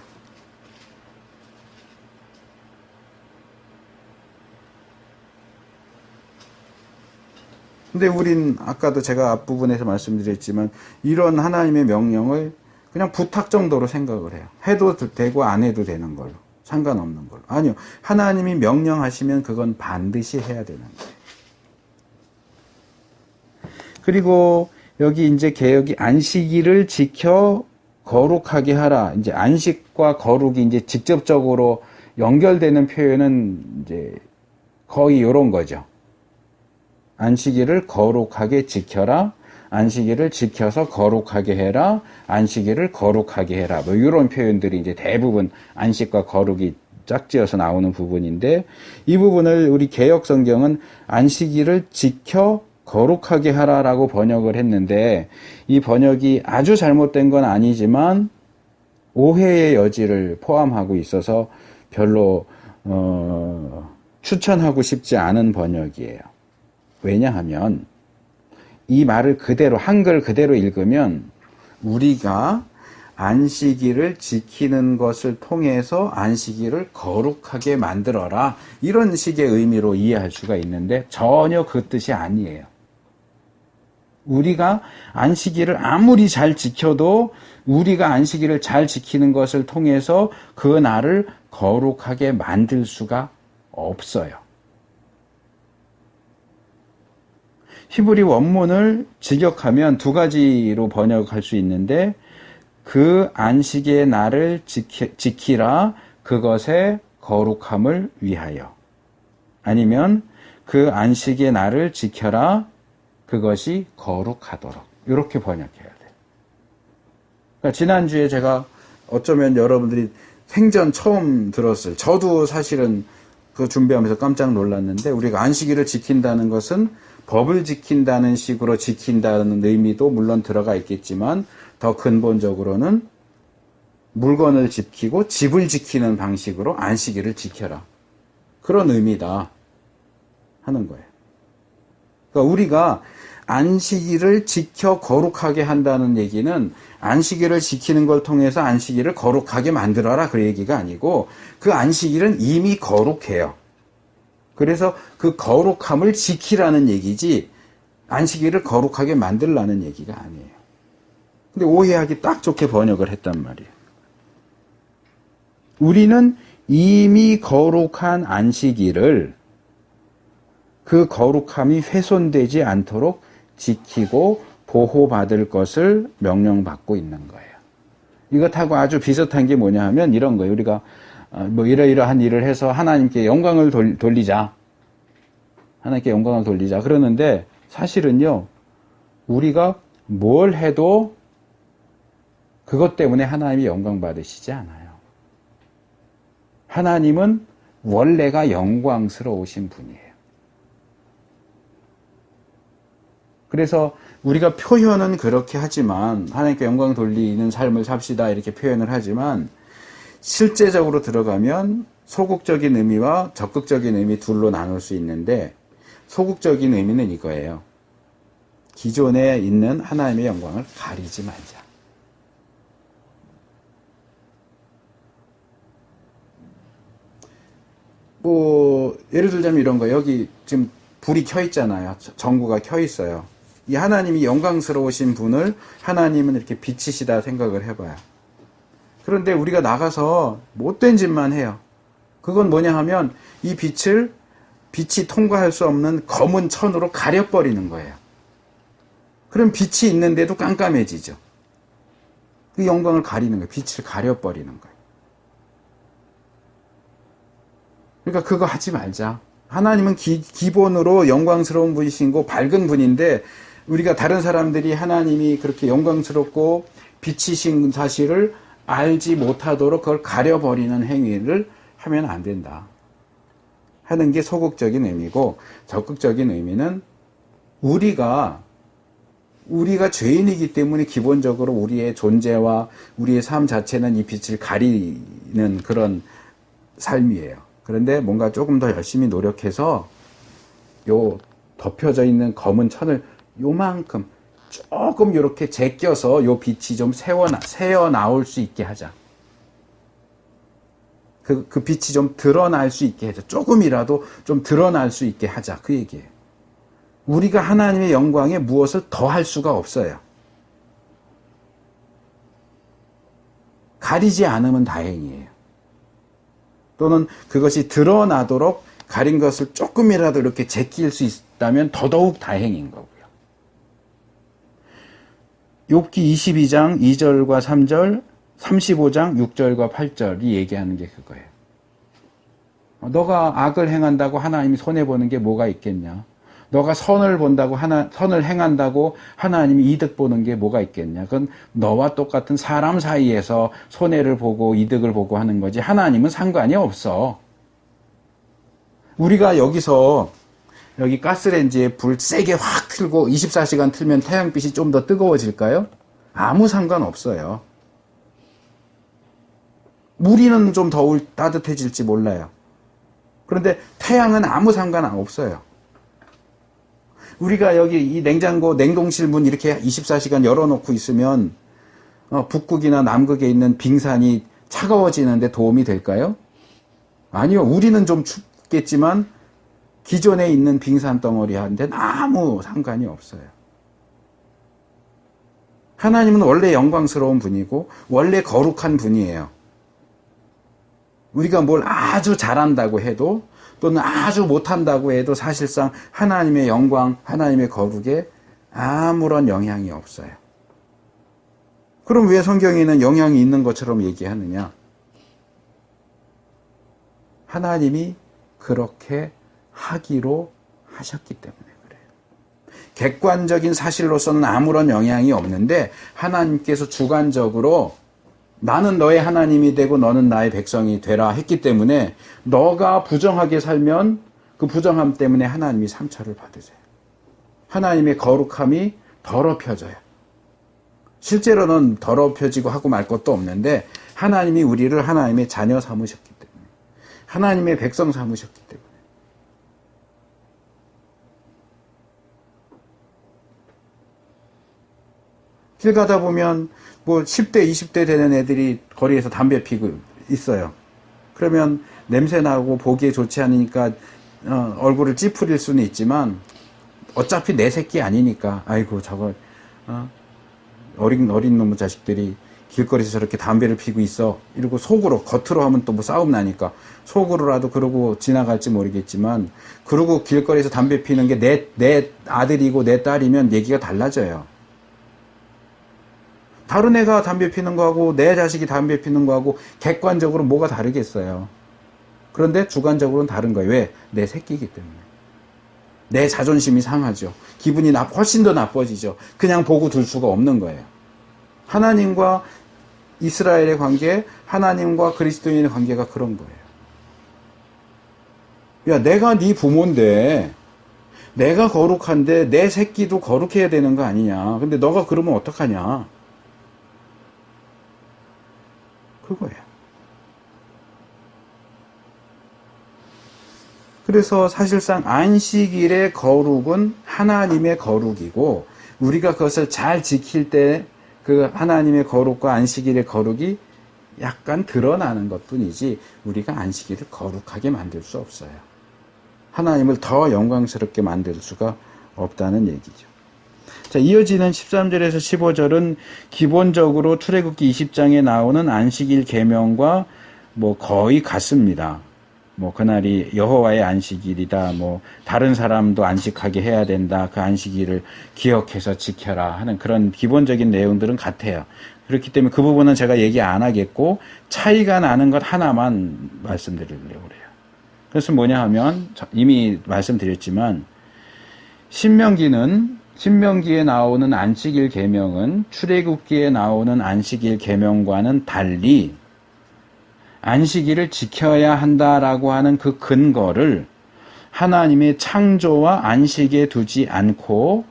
Speaker 1: 근데 우린 아까도 제가 앞부분에서 말씀드렸지만 이런 하나님의 명령을 그냥 부탁 정도로 생각을 해요. 해도 되고 안 해도 되는 걸로, 상관없는 걸로. 아니요. 하나님이 명령하시면 그건 반드시 해야 되는 거예요. 그리고 여기 이제 개역이 안식일을 지켜 거룩하게 하라. 이제 안식과 거룩이 이제 직접적으로 연결되는 표현은 이제 거의 이런 거죠. 안식일을 거룩하게 지켜라. 안식일을 지켜서 거룩하게 해라. 안식일을 거룩하게 해라. 뭐 이런 표현들이 이제 대부분 안식과 거룩이 짝지어서 나오는 부분인데, 이 부분을 우리 개역 성경은 안식일을 지켜 거룩하게 하라라고 번역을 했는데, 이 번역이 아주 잘못된 건 아니지만 오해의 여지를 포함하고 있어서 별로 추천하고 싶지 않은 번역이에요. 왜냐하면 이 말을 그대로 한글 그대로 읽으면 우리가 안식일을 지키는 것을 통해서 안식일을 거룩하게 만들어라, 이런 식의 의미로 이해할 수가 있는데 전혀 그 뜻이 아니에요. 우리가 안식일을 아무리 잘 지켜도 우리가 안식일을 잘 지키는 것을 통해서 그 날을 거룩하게 만들 수가 없어요. 히브리 원문을 직역하면 두 가지로 번역할 수 있는데, 그 안식의 날을 지키라, 그것의 거룩함을 위하여. 아니면 그 안식의 날을 지켜라, 그것이 거룩하도록. 이렇게 번역해야 돼요. 그러니까 지난주에 제가 어쩌면 여러분들이 생전 처음 들었을, 저도 사실은 그 준비하면서 깜짝 놀랐는데, 우리가 안식일을 지킨다는 것은 법을 지킨다는 식으로 지킨다는 의미도 물론 들어가 있겠지만, 더 근본적으로는 물건을 지키고 집을 지키는 방식으로 안식일을 지켜라, 그런 의미다 하는 거예요. 그러니까 우리가 안식일을 지켜 거룩하게 한다는 얘기는 안식일을 지키는 걸 통해서 안식일을 거룩하게 만들어라, 그 얘기가 아니고, 그 안식일은 이미 거룩해요. 그래서 그 거룩함을 지키라는 얘기지 안식일을 거룩하게 만들라는 얘기가 아니에요. 근데 오해하기 딱 좋게 번역을 했단 말이에요. 우리는 이미 거룩한 안식일을 그 거룩함이 훼손되지 않도록 지키고 보호받을 것을 명령받고 있는 거예요. 이것하고 아주 비슷한 게 뭐냐 하면 이런 거예요. 우리가 뭐 이러이러한 일을 해서 하나님께 영광을 돌리자. 하나님께 영광을 돌리자. 그러는데 사실은요, 우리가 뭘 해도 그것 때문에 하나님이 영광 받으시지 않아요. 하나님은 원래가 영광스러우신 분이에요. 그래서 우리가 표현은 그렇게 하지만, 하나님께 영광 돌리는 삶을 삽시다 이렇게 표현을 하지만, 실제적으로 들어가면 소극적인 의미와 적극적인 의미 둘로 나눌 수 있는데, 소극적인 의미는 이거예요. 기존에 있는 하나님의 영광을 가리지 말자. 뭐 예를 들자면 이런 거예요. 여기 지금 불이 켜 있잖아요. 전구가 켜 있어요. 이 하나님이 영광스러우신 분을 하나님은 이렇게 빛이시다 생각을 해봐요. 그런데 우리가 나가서 못된 짓만 해요. 그건 뭐냐 하면 이 빛이 통과할 수 없는 검은 천으로 가려버리는 거예요. 그럼 빛이 있는데도 깜깜해지죠. 그 영광을 가리는 거예요. 빛을 가려버리는 거예요. 그러니까 그거 하지 말자. 하나님은 기본으로 영광스러운 분이시고 밝은 분인데, 우리가 다른 사람들이 하나님이 그렇게 영광스럽고 빛이신 사실을 알지 못하도록 그걸 가려버리는 행위를 하면 안 된다 하는 게 소극적인 의미고, 적극적인 의미는 우리가 죄인이기 때문에 기본적으로 우리의 존재와 우리의 삶 자체는 이 빛을 가리는 그런 삶이에요. 그런데 뭔가 조금 더 열심히 노력해서 요 덮여져 있는 검은 천을 요만큼 조금 이렇게 제껴서 요 빛이 좀 새어 나올 수 있게 하자. 그 빛이 좀 드러날 수 있게 하자. 조금이라도 좀 드러날 수 있게 하자. 그 얘기예요. 우리가 하나님의 영광에 무엇을 더 할 수가 없어요. 가리지 않으면 다행이에요. 또는 그것이 드러나도록 가린 것을 조금이라도 이렇게 제낄 수 있다면 더더욱 다행인 거고요. 욥기 22장 2절과 3절, 35장 6절과 8절이 얘기하는 게 그거예요. 너가 악을 행한다고 하나님이 손해보는 게 뭐가 있겠냐? 너가 선을 본다고 선을 행한다고 하나님이 이득 보는 게 뭐가 있겠냐? 그건 너와 똑같은 사람 사이에서 손해를 보고 이득을 보고 하는 거지 하나님은 상관이 없어. 우리가 여기 가스레인지에 불 세게 확 틀고 24시간 틀면 태양빛이 좀 더 뜨거워질까요? 아무 상관없어요. 물이는 좀 따뜻해질지 몰라요. 그런데 태양은 아무 상관없어요. 우리가 여기 이 냉동실 문 이렇게 24시간 열어놓고 있으면 북극이나 남극에 있는 빙산이 차가워지는데 도움이 될까요? 아니요. 우리는 좀 춥겠지만 기존에 있는 빙산 덩어리한테는 아무 상관이 없어요. 하나님은 원래 영광스러운 분이고 원래 거룩한 분이에요. 우리가 뭘 아주 잘한다고 해도 또는 아주 못한다고 해도 사실상 하나님의 영광, 하나님의 거룩에 아무런 영향이 없어요. 그럼 왜 성경에는 영향이 있는 것처럼 얘기하느냐? 하나님이 그렇게 하기로 하셨기 때문에 그래요. 객관적인 사실로서는 아무런 영향이 없는데 하나님께서 주관적으로 나는 너의 하나님이 되고 너는 나의 백성이 되라 했기 때문에 너가 부정하게 살면 그 부정함 때문에 하나님이 상처를 받으세요. 하나님의 거룩함이 더럽혀져요. 실제로는 더럽혀지고 하고 말 것도 없는데 하나님이 우리를 하나님의 자녀 삼으셨기 때문에 하나님의 백성 삼으셨기 때문에 길 가다 보면 뭐 10대, 20대 되는 애들이 거리에서 담배 피고 있어요. 그러면 냄새 나고 보기에 좋지 않으니까 얼굴을 찌푸릴 수는 있지만 어차피 내 새끼 아니니까 아이고 저거 어린 놈의 자식들이 길거리에서 저렇게 담배를 피고 있어 이러고 속으로 겉으로 하면 또 뭐 싸움 나니까 속으로라도 그러고 지나갈지 모르겠지만 그러고 길거리에서 담배 피는 게 내 아들이고 내 딸이면 얘기가 달라져요. 다른 애가 담배 피는 거하고 내 자식이 담배 피는 거하고 객관적으로 뭐가 다르겠어요. 그런데 주관적으로는 다른 거예요. 왜? 내 새끼이기 때문에. 내 자존심이 상하죠. 기분이 훨씬 더 나빠지죠. 그냥 보고 둘 수가 없는 거예요. 하나님과 이스라엘의 관계, 하나님과 그리스도인의 관계가 그런 거예요. 야, 내가 네 부모인데 내가 거룩한데 내 새끼도 거룩해야 되는 거 아니냐. 근데 너가 그러면 어떡하냐. 그거예요. 그래서 사실상 안식일의 거룩은 하나님의 거룩이고 우리가 그것을 잘 지킬 때 그 하나님의 거룩과 안식일의 거룩이 약간 드러나는 것뿐이지 우리가 안식일을 거룩하게 만들 수 없어요. 하나님을 더 영광스럽게 만들 수가 없다는 얘기죠. 자, 이어지는 13절에서 15절은 기본적으로 출애굽기 20장에 나오는 안식일 계명과 뭐 거의 같습니다. 뭐 그날이 여호와의 안식일이다. 뭐 다른 사람도 안식하게 해야 된다. 그 안식일을 기억해서 지켜라 하는 그런 기본적인 내용들은 같아요. 그렇기 때문에 그 부분은 제가 얘기 안 하겠고 차이가 나는 것 하나만 말씀드리려고 그래요. 그래서 뭐냐 하면 이미 말씀드렸지만 신명기에 나오는 안식일 계명은 출애굽기에 나오는 안식일 계명과는 달리 안식일을 지켜야 한다라고 하는 그 근거를 하나님의 창조와 안식에 두지 않고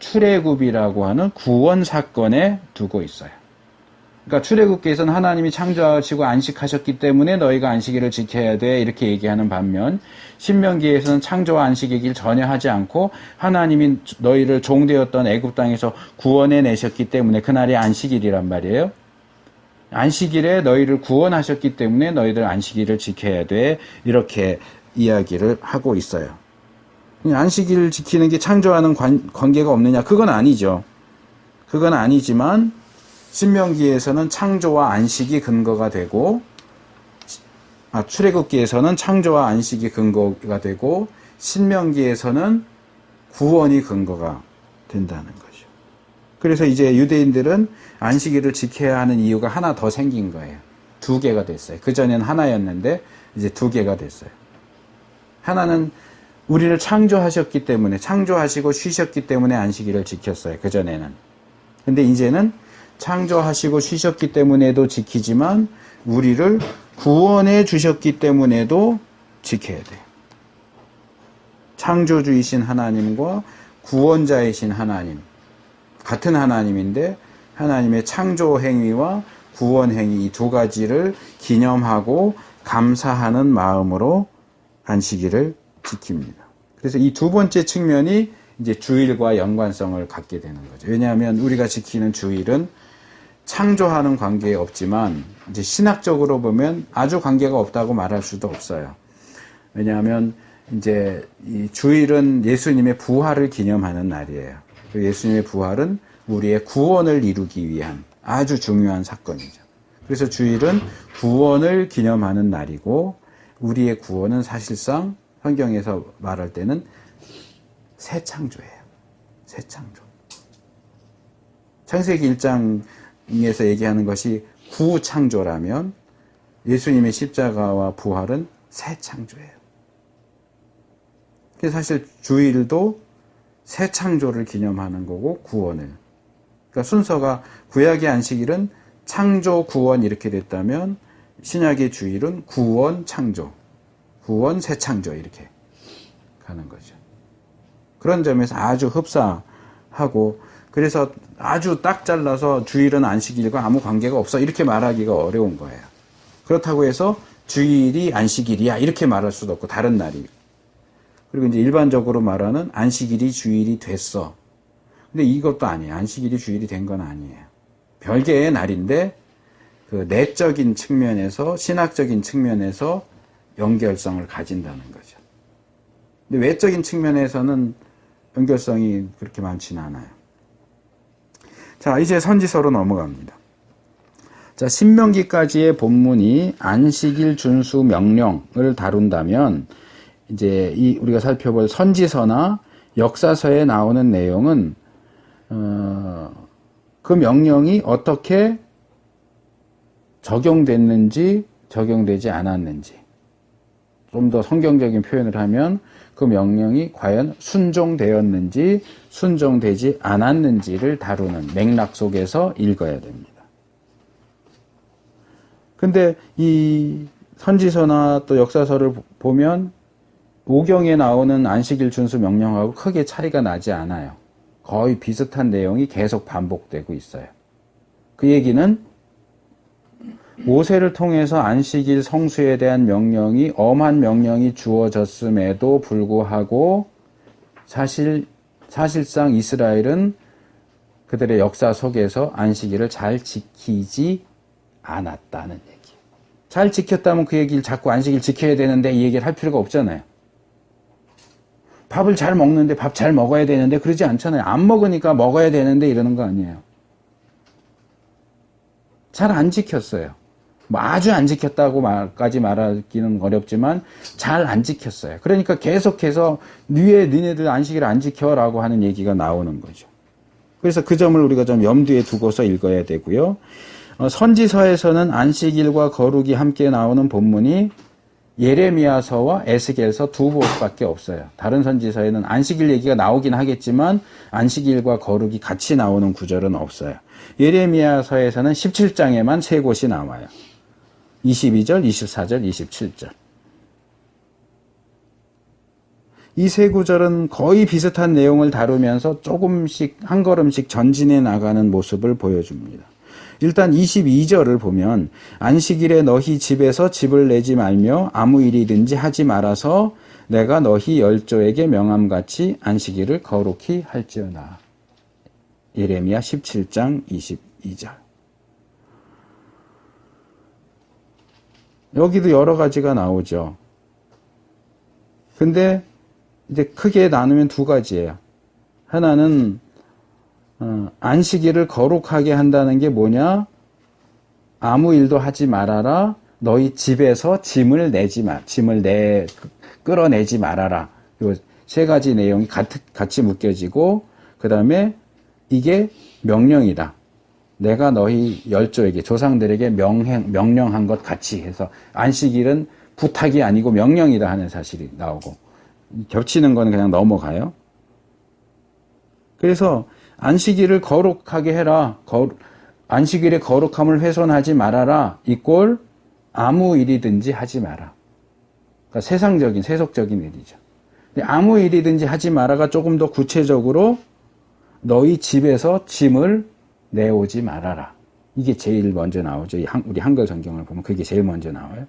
Speaker 1: 출애굽이라고 하는 구원 사건에 두고 있어요. 그러니까 출애굽기에서는 하나님이 창조하시고 안식하셨기 때문에 너희가 안식일을 지켜야 돼 이렇게 얘기하는 반면 신명기에서는 창조와 안식의 길 전혀 하지 않고 하나님이 너희를 종되었던 애굽 땅에서 구원해 내셨기 때문에 그날이 안식일이란 말이에요. 안식일에 너희를 구원하셨기 때문에 너희들 안식일을 지켜야 돼 이렇게 이야기를 하고 있어요. 안식일을 지키는 게 창조와는 관계가 없느냐? 그건 아니죠. 그건 아니지만 신명기에서는 창조와 안식이 근거가 되고 출애굽기에서는 창조와 안식이 근거가 되고 신명기에서는 구원이 근거가 된다는 거죠. 그래서 이제 유대인들은 안식일을 지켜야 하는 이유가 하나 더 생긴 거예요. 2개가 됐어요. 그전에는 하나였는데 이제 2개가 됐어요. 하나는 우리를 창조하셨기 때문에, 창조하시고 쉬셨기 때문에 안식일을 지켰어요. 그전에는. 근데 이제는 창조하시고 쉬셨기 때문에도 지키지만 우리를 구원해 주셨기 때문에도 지켜야 돼요. 창조주이신 하나님과 구원자이신 하나님, 같은 하나님인데 하나님의 창조 행위와 구원 행위 이 두 가지를 기념하고 감사하는 마음으로 안식일을 지킵니다. 그래서 이 두 번째 측면이 이제 주일과 연관성을 갖게 되는 거죠. 왜냐하면 우리가 지키는 주일은 창조하는 관계에 없지만 이제 신학적으로 보면 아주 관계가 없다고 말할 수도 없어요. 왜냐하면 이제 이 주일은 예수님의 부활을 기념하는 날이에요. 예수님의 부활은 우리의 구원을 이루기 위한 아주 중요한 사건이죠. 그래서 주일은 구원을 기념하는 날이고 우리의 구원은 사실상 성경에서 말할 때는 새 창조예요. 새 창조. 창세기 1장에서 얘기하는 것이 구창조라면 예수님의 십자가와 부활은 새 창조예요. 그래서 사실 주일도 새 창조를 기념하는 거고 구원을. 그러니까 순서가 구약의 안식일은 창조, 구원 이렇게 됐다면 신약의 주일은 구원, 창조, 구원, 새 창조 이렇게 가는 거죠. 그런 점에서 아주 흡사하고 그래서 아주 딱 잘라서 주일은 안식일과 아무 관계가 없어 이렇게 말하기가 어려운 거예요. 그렇다고 해서 주일이 안식일이야 이렇게 말할 수도 없고 다른 날이. 그리고 이제 일반적으로 말하는 안식일이 주일이 됐어. 근데 이것도 아니에요. 안식일이 주일이 된 건 아니에요. 별개의 날인데 그 내적인 측면에서 신학적인 측면에서 연결성을 가진다는 거죠. 근데 외적인 측면에서는 연결성이 그렇게 많지는 않아요. 자, 이제 선지서로 넘어갑니다. 자, 신명기까지의 본문이 안식일 준수 명령을 다룬다면 이제 우리가 살펴볼 선지서나 역사서에 나오는 내용은 그 명령이 어떻게 적용됐는지 적용되지 않았는지 좀 더 성경적인 표현을 하면 그 명령이 과연 순종되었는지 순종되지 않았는지를 다루는 맥락 속에서 읽어야 됩니다. 근데 이 선지서나 또 역사서를 보면 오경에 나오는 안식일 준수 명령하고 크게 차이가 나지 않아요. 거의 비슷한 내용이 계속 반복되고 있어요. 그 얘기는 모세를 통해서 안식일 성수에 대한 명령이 엄한 명령이 주어졌음에도 불구하고 사실상 이스라엘은 그들의 역사 속에서 안식일을 잘 지키지 않았다는 얘기. 잘 지켰다면 그 얘기를 자꾸 안식일 지켜야 되는데 이 얘기를 할 필요가 없잖아요. 밥을 잘 먹는데 밥 잘 먹어야 되는데 그러지 않잖아요. 안 먹으니까 먹어야 되는데 이러는 거 아니에요. 잘 안 지켰어요. 뭐 아주 안 지켰다고까지 말하기는 어렵지만 잘 안 지켰어요. 그러니까 계속해서 니네들 안식일 안 지켜라고 하는 얘기가 나오는 거죠. 그래서 그 점을 우리가 좀 염두에 두고서 읽어야 되고요. 선지서에서는 안식일과 거룩이 함께 나오는 본문이 예레미야서와 에스겔서 두 곳밖에 없어요. 다른 선지서에는 안식일 얘기가 나오긴 하겠지만 안식일과 거룩이 같이 나오는 구절은 없어요. 예레미야서에서는 17장에만 세 곳이 나와요. 22절, 24절, 27절. 이 세 구절은 거의 비슷한 내용을 다루면서 조금씩 한 걸음씩 전진해 나가는 모습을 보여줍니다. 일단 22절을 보면 안식일에 너희 집에서 집을 내지 말며 아무 일이든지 하지 말아서 내가 너희 열조에게 명함같이 안식일을 거룩히 할지어다. 예레미야 17장 22절. 여기도 여러 가지가 나오죠. 근데 이제 크게 나누면 두 가지예요. 하나는 안식일을 거룩하게 한다는 게 뭐냐? 아무 일도 하지 말아라. 너희 집에서 짐을 끌어내지 말아라. 요 세 가지 내용이 같이 묶여지고, 그 다음에 이게 명령이다. 내가 너희 열조에게, 조상들에게 명령한 것 같이 해서 안식일은 부탁이 아니고 명령이다 하는 사실이 나오고, 겹치는 건 그냥 넘어가요. 그래서 안식일을 거룩하게 해라. 안식일의 거룩함을 훼손하지 말아라. 이꼴 아무 일이든지 하지 마라. 그러니까 세상적인, 세속적인 일이죠. 근데 아무 일이든지 하지 마라가 조금 더 구체적으로 너희 집에서 짐을 내오지 말아라. 이게 제일 먼저 나오죠. 우리 한글 성경을 보면 그게 제일 먼저 나와요.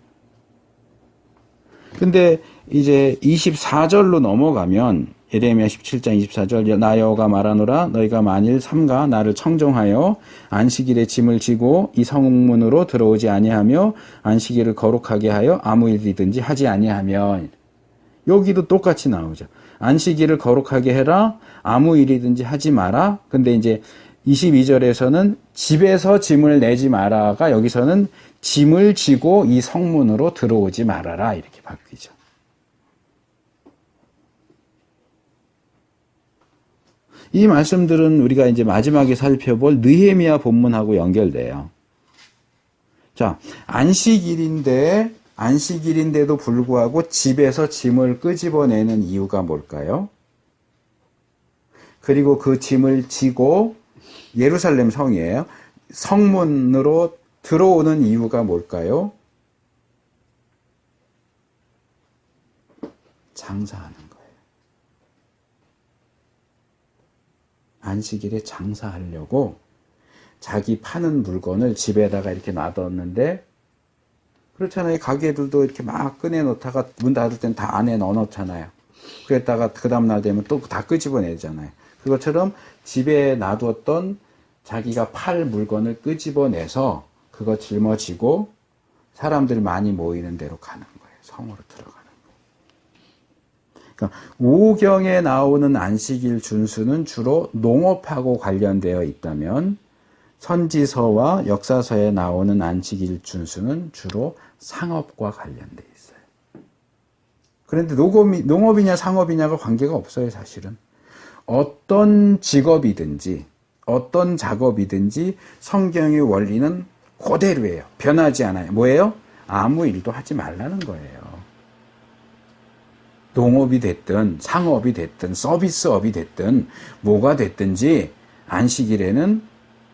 Speaker 1: 근데 이제 24절로 넘어가면 예레미야 17장 24절 나 여호와가 말하노라 너희가 만일 삼가 나를 청종하여 안식일에 짐을 지고 이 성문으로 들어오지 아니하며 안식일을 거룩하게 하여 아무 일이든지 하지 아니하면, 여기도 똑같이 나오죠. 안식일을 거룩하게 해라, 아무 일이든지 하지 마라. 근데 이제 22절에서는 집에서 짐을 내지 마라가 여기서는 짐을 지고 이 성문으로 들어오지 말아라 이렇게 바뀌죠. 이 말씀들은 우리가 이제 마지막에 살펴볼 느헤미야 본문하고 연결돼요. 자, 안식일인데도 불구하고 집에서 짐을 끄집어내는 이유가 뭘까요? 그리고 그 짐을 지고 예루살렘 성이에요. 성문으로 들어오는 이유가 뭘까요? 장사하는 거예요. 안식일에 장사하려고 자기 파는 물건을 집에다가 이렇게 놔뒀는데, 그렇잖아요. 가게들도 이렇게 막 꺼내놓다가 문 닫을 땐 다 안에 넣어놓잖아요. 그랬다가 그 다음날 되면 또 다 끄집어내잖아요. 그것처럼 집에 놔두었던 자기가 팔 물건을 끄집어내서 그거 짊어지고 사람들이 많이 모이는 데로 가는 거예요. 성으로 들어가는 거예요. 그러니까 오경에 나오는 안식일 준수는 주로 농업하고 관련되어 있다면 선지서와 역사서에 나오는 안식일 준수는 주로 상업과 관련되어 있어요. 그런데 농업이냐 상업이냐가 관계가 없어요, 사실은. 어떤 직업이든지 어떤 작업이든지 성경의 원리는 그대로예요. 변하지 않아요. 뭐예요? 아무 일도 하지 말라는 거예요. 농업이 됐든 상업이 됐든 서비스업이 됐든 뭐가 됐든지 안식일에는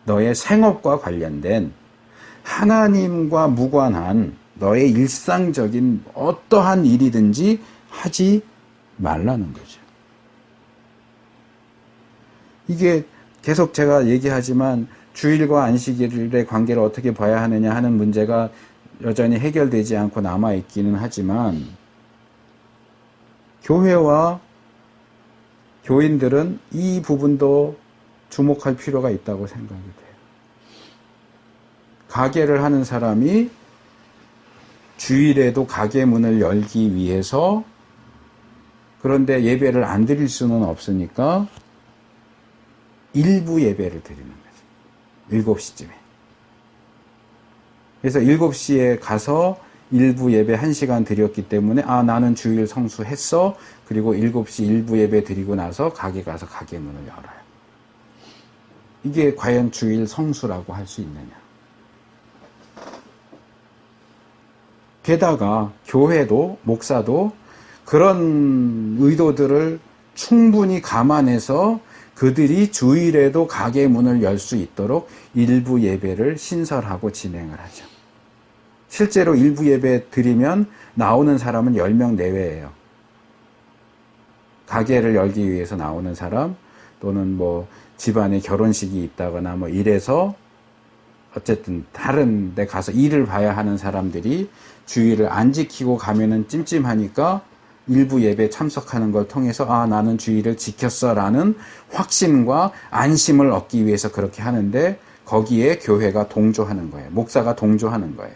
Speaker 1: 너의 생업과 관련된 하나님과 무관한 너의 일상적인 어떠한 일이든지 하지 말라는 거죠. 이게 계속 제가 얘기하지만 주일과 안식일의 관계를 어떻게 봐야 하느냐 하는 문제가 여전히 해결되지 않고 남아있기는 하지만 교회와 교인들은 이 부분도 주목할 필요가 있다고 생각이 돼요. 가게를 하는 사람이 주일에도 가게 문을 열기 위해서, 그런데 예배를 안 드릴 수는 없으니까 일부 예배를 드리는 거죠. 7시쯤에. 그래서 7시에 가서 일부 예배 1시간 드렸기 때문에 나는 주일 성수했어. 그리고 7시 일부 예배 드리고 나서 가게 가서 가게 문을 열어요. 이게 과연 주일 성수라고 할 수 있느냐. 게다가 교회도 목사도 그런 의도들을 충분히 감안해서 그들이 주일에도 가게 문을 열 수 있도록 일부 예배를 신설하고 진행을 하죠. 실제로 일부 예배 드리면 나오는 사람은 10명 내외예요. 가게를 열기 위해서 나오는 사람, 또는 뭐 집안에 결혼식이 있다거나 뭐 이래서 어쨌든 다른 데 가서 일을 봐야 하는 사람들이 주일을 안 지키고 가면은 찜찜하니까 일부 예배에 참석하는 걸 통해서 나는 주일을 지켰어 라는 확신과 안심을 얻기 위해서 그렇게 하는데, 거기에 교회가 동조하는 거예요. 목사가 동조하는 거예요.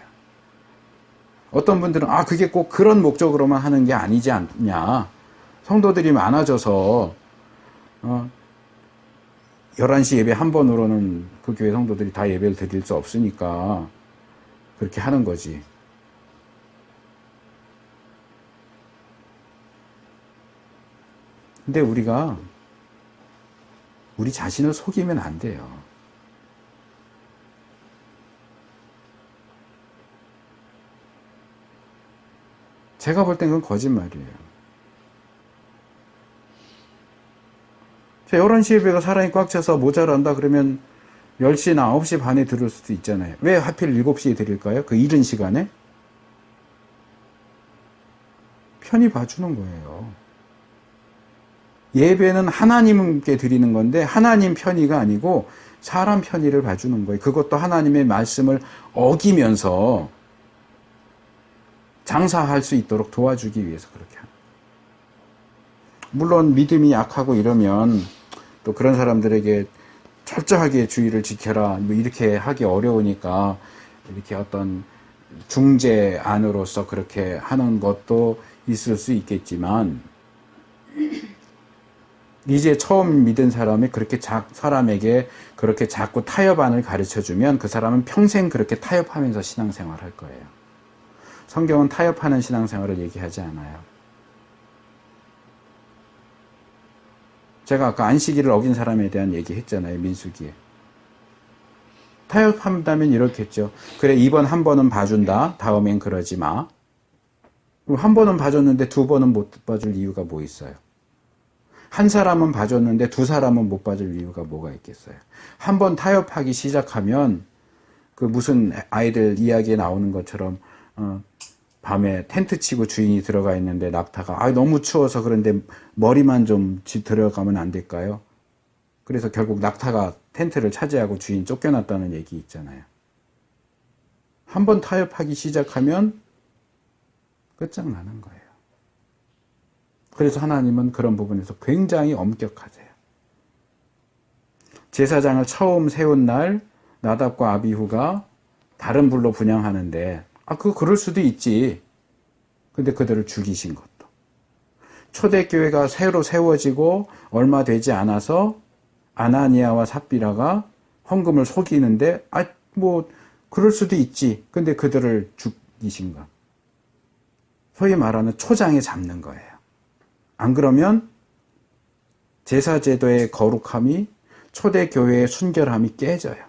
Speaker 1: 어떤 분들은 그게 꼭 그런 목적으로만 하는 게 아니지 않냐. 성도들이 많아져서 11시 예배 한 번으로는 그 교회 성도들이 다 예배를 드릴 수 없으니까 그렇게 하는 거지. 근데 우리가 우리 자신을 속이면 안 돼요. 제가 볼 땐 그건 거짓말이에요. 11시 예배가 사람이 꽉 차서 모자란다 그러면 10시나 9시 반에 들을 수도 있잖아요. 왜 하필 7시에 드릴까요? 그 이른 시간에? 편히 봐주는 거예요. 예배는 하나님께 드리는 건데 하나님 편의가 아니고 사람 편의를 봐주는 거예요. 그것도 하나님의 말씀을 어기면서 장사할 수 있도록 도와주기 위해서 그렇게 합니다. 물론 믿음이 약하고 이러면 또 그런 사람들에게 철저하게 주의를 지켜라 뭐 이렇게 하기 어려우니까 이렇게 어떤 중재안으로서 그렇게 하는 것도 있을 수 있겠지만 이제 처음 믿은 사람이 그렇게 사람에게 그렇게 자꾸 타협안을 가르쳐주면 그 사람은 평생 그렇게 타협하면서 신앙생활을 할 거예요. 성경은 타협하는 신앙생활을 얘기하지 않아요. 제가 아까 안식일을 어긴 사람에 대한 얘기 했잖아요. 민수기에. 타협한다면 이렇게 했죠. 그래, 이번 한 번은 봐준다. 다음엔 그러지 마. 한 번은 봐줬는데 두 번은 못 봐줄 이유가 뭐 있어요? 한 사람은 봐줬는데 두 사람은 못 봐줄 이유가 뭐가 있겠어요? 한 번 타협하기 시작하면 그 무슨 아이들 이야기에 나오는 것처럼 밤에 텐트 치고 주인이 들어가 있는데 낙타가 너무 추워서 그런데 머리만 좀 들어가면 안 될까요? 그래서 결국 낙타가 텐트를 차지하고 주인 쫓겨났다는 얘기 있잖아요. 한 번 타협하기 시작하면 끝장나는 거예요. 그래서 하나님은 그런 부분에서 굉장히 엄격하세요. 제사장을 처음 세운 날 나답과 아비후가 다른 불로 분향하는데 그럴 수도 있지. 근데 그들을 죽이신 것도. 초대교회가 새로 세워지고 얼마 되지 않아서 아나니아와 삽비라가 헌금을 속이는데 그럴 수도 있지. 근데 그들을 죽이신 것. 소위 말하는 초장에 잡는 거예요. 안 그러면 제사제도의 거룩함이 초대교회의 순결함이 깨져요.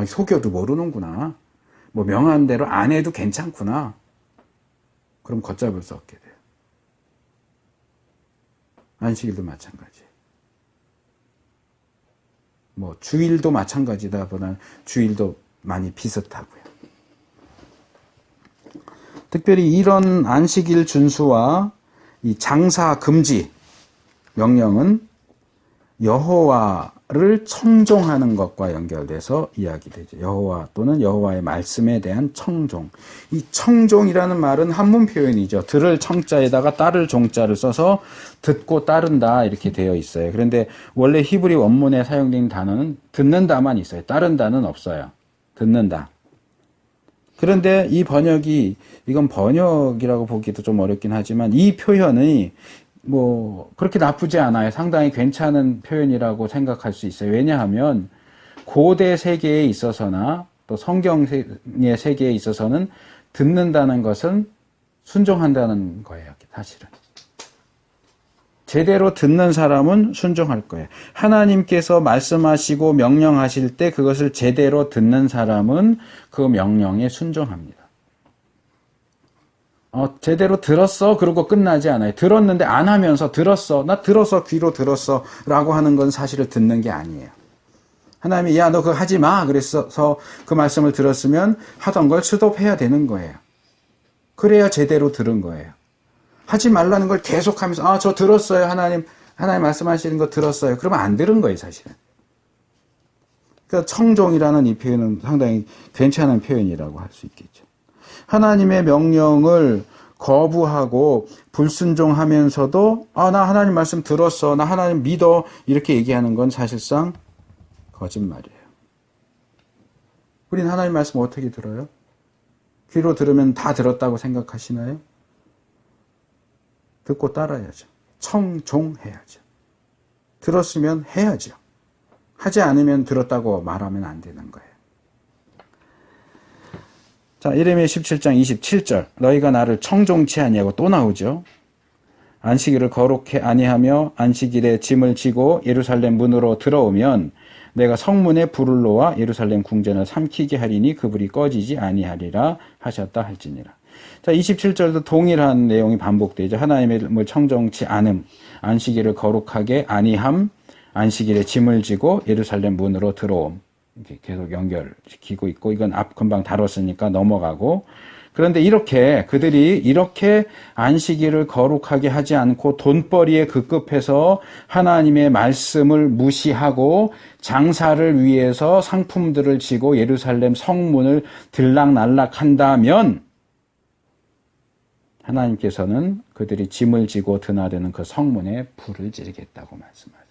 Speaker 1: 속여도 모르는구나. 명한 대로 안 해도 괜찮구나. 그럼 걷잡을 수 없게 돼요. 안식일도 마찬가지예요. 주일도 마찬가지다 보다 주일도 많이 비슷하고요. 특별히 이런 안식일 준수와 이 장사 금지 명령은 여호와를 청종하는 것과 연결돼서 이야기되죠. 여호와 또는 여호와의 말씀에 대한 청종. 이 청종이라는 말은 한문 표현이죠. 들을 청자에다가 따를 종자를 써서 듣고 따른다 이렇게 되어 있어요. 그런데 원래 히브리 원문에 사용된 단어는 듣는다만 있어요. 따른다는 없어요. 듣는다. 그런데 이 번역이, 이건 번역이라고 보기도 좀 어렵긴 하지만 이 표현이 그렇게 나쁘지 않아요. 상당히 괜찮은 표현이라고 생각할 수 있어요. 왜냐하면 고대 세계에 있어서나 또 성경의 세계에 있어서는 듣는다는 것은 순종한다는 거예요. 사실은. 제대로 듣는 사람은 순종할 거예요. 하나님께서 말씀하시고 명령하실 때 그것을 제대로 듣는 사람은 그 명령에 순종합니다. 제대로 들었어 그러고 끝나지 않아요. 들었는데 안 하면서 들었어. 나 들었어. 귀로 들었어. 라고 하는 건 사실을 듣는 게 아니에요. 하나님이 야 너 그거 하지 마. 그래서 그 말씀을 들었으면 하던 걸 스톱해야 되는 거예요. 그래야 제대로 들은 거예요. 하지 말라는 걸 계속하면서 저 들었어요. 하나님 말씀하시는 거 들었어요. 그러면 안 들은 거예요. 사실은. 그러니까 청종이라는 이 표현은 상당히 괜찮은 표현이라고 할 수 있겠죠. 하나님의 명령을 거부하고 불순종하면서도 나 하나님 말씀 들었어. 나 하나님 믿어. 이렇게 얘기하는 건 사실상 거짓말이에요. 우린 하나님 말씀 어떻게 들어요? 귀로 들으면 다 들었다고 생각하시나요? 듣고 따라야죠. 청종해야죠. 들었으면 해야죠. 하지 않으면 들었다고 말하면 안 되는 거예요. 자, 예레미야 17장 27절. 너희가 나를 청종치 아니하고 또 나오죠. 안식일을 거룩해 아니하며 안식일에 짐을 지고 예루살렘 문으로 들어오면 내가 성문에 불을 놓아 예루살렘 궁전을 삼키게 하리니 그 불이 꺼지지 아니하리라 하셨다 할지니라. 자, 27절도 동일한 내용이 반복되죠. 하나님의 청정치 않음, 안식일을 거룩하게 아니함, 안식일에 짐을 지고 예루살렘 문으로 들어옴. 이렇게 계속 연결시키고 있고, 이건 금방 다뤘으니까 넘어가고. 그런데 그들이 이렇게 안식일을 거룩하게 하지 않고 돈벌이에 급급해서 하나님의 말씀을 무시하고 장사를 위해서 상품들을 지고 예루살렘 성문을 들락날락 한다면 하나님께서는 그들이 짐을 지고 드나드는 그 성문에 불을 지르겠다고 말씀하세요.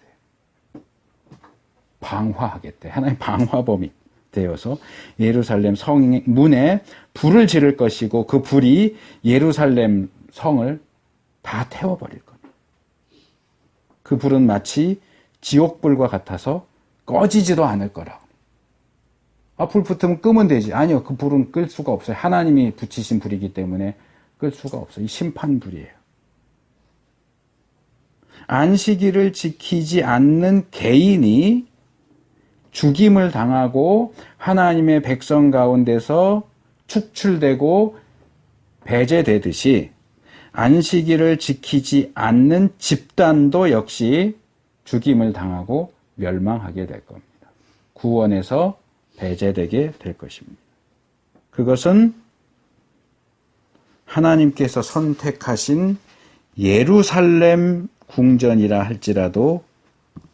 Speaker 1: 방화하겠대. 하나님 방화범이 되어서 예루살렘 성문에 불을 지를 것이고 그 불이 예루살렘 성을 다 태워버릴 겁니다. 그 불은 마치 지옥불과 같아서 꺼지지도 않을 거라고. 불 붙으면 끄면 되지. 아니요. 그 불은 끌 수가 없어요. 하나님이 붙이신 불이기 때문에 끌 수가 없어요. 이 심판불이에요. 안식일을 지키지 않는 개인이 죽임을 당하고 하나님의 백성 가운데서 축출되고 배제되듯이 안식일을 지키지 않는 집단도 역시 죽임을 당하고 멸망하게 될 겁니다. 구원에서 배제되게 될 것입니다. 그것은 하나님께서 선택하신 예루살렘 궁전이라 할지라도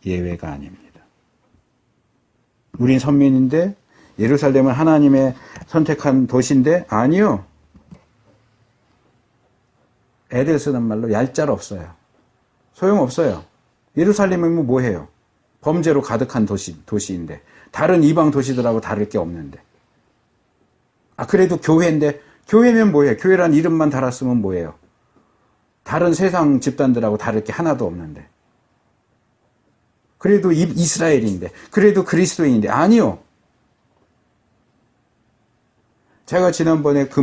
Speaker 1: 예외가 아닙니다. 우린 선민인데 예루살렘은 하나님의 선택한 도시인데 아니요. 애들 쓰는 말로 얄짤 없어요. 소용없어요. 예루살렘이면 뭐해요? 범죄로 가득한 도시인데 다른 이방 도시들하고 다를 게 없는데 그래도 교회인데 교회면 뭐해요? 교회란 이름만 달았으면 뭐해요? 다른 세상 집단들하고 다를 게 하나도 없는데 그래도 이스라엘인데, 그래도 그리스도인인데, 아니요. 제가 지난번에 그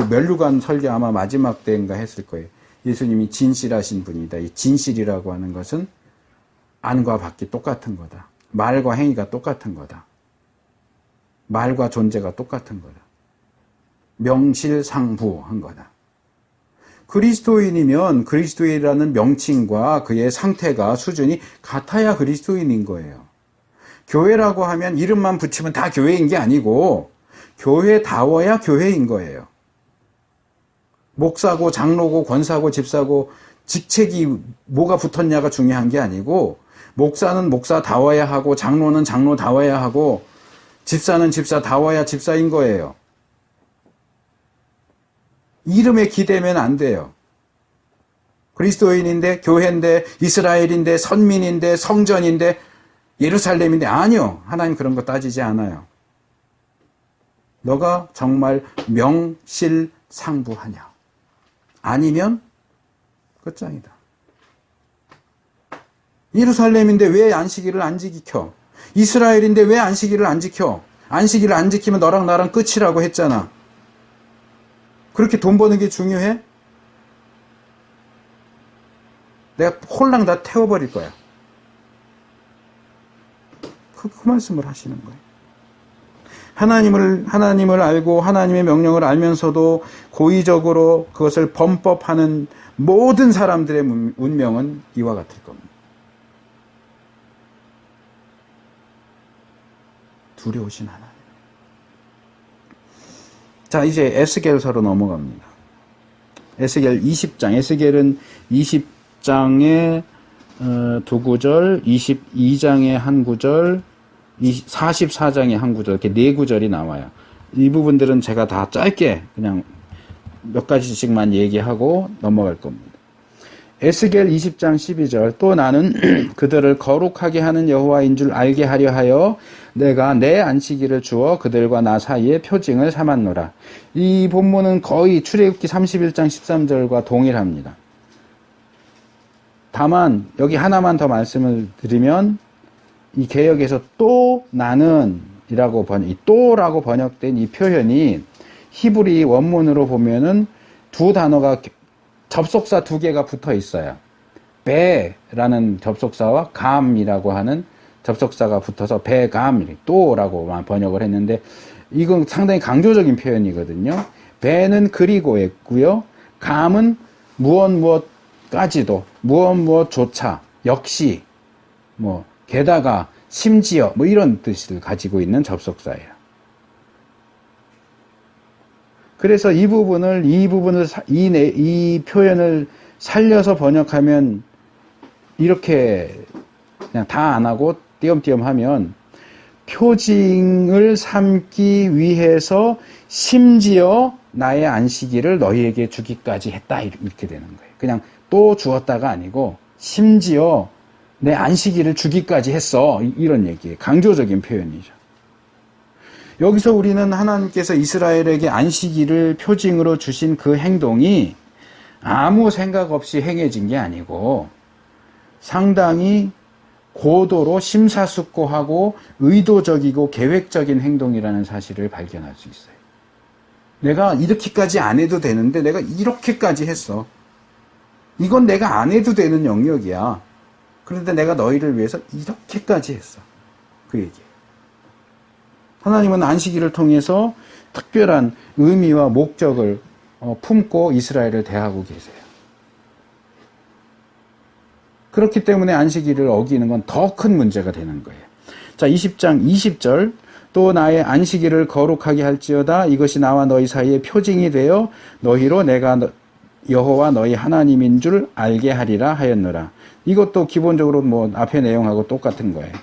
Speaker 1: 면류관 설교 아마 마지막 때인가 했을 거예요. 예수님이 진실하신 분이다. 이 진실이라고 하는 것은 안과 밖이 똑같은 거다. 말과 행위가 똑같은 거다. 말과 존재가 똑같은 거다. 명실상부한 거다. 그리스도인이면 그리스도인이라는 명칭과 그의 상태가 수준이 같아야 그리스도인인 거예요. 교회라고 하면 이름만 붙이면 다 교회인 게 아니고 교회다워야 교회인 거예요. 목사고 장로고 권사고 집사고 직책이 뭐가 붙었냐가 중요한 게 아니고 목사는 목사다워야 하고 장로는 장로다워야 하고 집사는 집사다워야 집사인 거예요. 이름에 기대면 안 돼요. 그리스도인인데 교회인데 이스라엘인데 선민인데 성전인데 예루살렘인데 아니요. 하나님 그런 거 따지지 않아요. 너가 정말 명실상부하냐. 아니면 끝장이다. 예루살렘인데 왜 안식일을 안 지켜? 이스라엘인데 왜 안식일을 안 지켜? 안식일을 안 지키면 너랑 나랑 끝이라고 했잖아. 그렇게 돈 버는 게 중요해? 내가 홀랑 다 태워버릴 거야. 그 말씀을 하시는 거예요. 하나님을 알고 하나님의 명령을 알면서도 고의적으로 그것을 범법하는 모든 사람들의 운명은 이와 같을 겁니다. 두려우신 하나님. 자, 이제 에스겔서로 넘어갑니다. 에스겔 20장. 에스겔은 20장에 두 구절, 22장에 한 구절, 44장에 한 구절, 이렇게 네 구절이 나와요. 이 부분들은 제가 다 짧게 그냥 몇 가지씩만 얘기하고 넘어갈 겁니다. 에스겔 20장 12절. 또 나는 그들을 거룩하게 하는 여호와인 줄 알게 하려 하여 내가 내 안식일을 주어 그들과 나 사이에 표징을 삼았노라. 이 본문은 거의 출애굽기 31장 13절과 동일합니다. 다만 여기 하나만 더 말씀을 드리면 이 개역에서 또 나는 이라고 이 또라고 번역된 이 표현이 히브리 원문으로 보면은 두 단어가 접속사 두 개가 붙어 있어요. 배라는 접속사와 감이라고 하는 접속사가 붙어서 배감, 또라고 번역을 했는데 이건 상당히 강조적인 표현이거든요. 배는 그리고 했고요. 감은 무엇까지도, 무엇조차, 역시, 게다가, 심지어, 이런 뜻을 가지고 있는 접속사예요. 그래서 이 표현을 살려서 번역하면, 이렇게 그냥 다 안 하고 띄엄띄엄 하면, 표징을 삼기 위해서 심지어 나의 안식일을 너희에게 주기까지 했다. 이렇게 되는 거예요. 그냥 또 주었다가 아니고 심지어 내 안식일을 주기까지 했어. 이런 얘기예요. 강조적인 표현이죠. 여기서 우리는 하나님께서 이스라엘에게 안식일을 표징으로 주신 그 행동이 아무 생각 없이 행해진 게 아니고 상당히 고도로 심사숙고하고 의도적이고 계획적인 행동이라는 사실을 발견할 수 있어요. 내가 이렇게까지 안 해도 되는데 내가 이렇게까지 했어. 이건 내가 안 해도 되는 영역이야. 그런데 내가 너희를 위해서 이렇게까지 했어. 그 얘기예요. 하나님은 안식일을 통해서 특별한 의미와 목적을 품고 이스라엘을 대하고 계세요. 그렇기 때문에 안식일을 어기는 건 더 큰 문제가 되는 거예요. 자, 20장 20절. 또 나의 안식일을 거룩하게 할지어다. 이것이 나와 너희 사이에 표징이 되어 너희로 내가 여호와 너희 하나님인 줄 알게 하리라 하였노라. 이것도 기본적으로 앞의 내용하고 똑같은 거예요.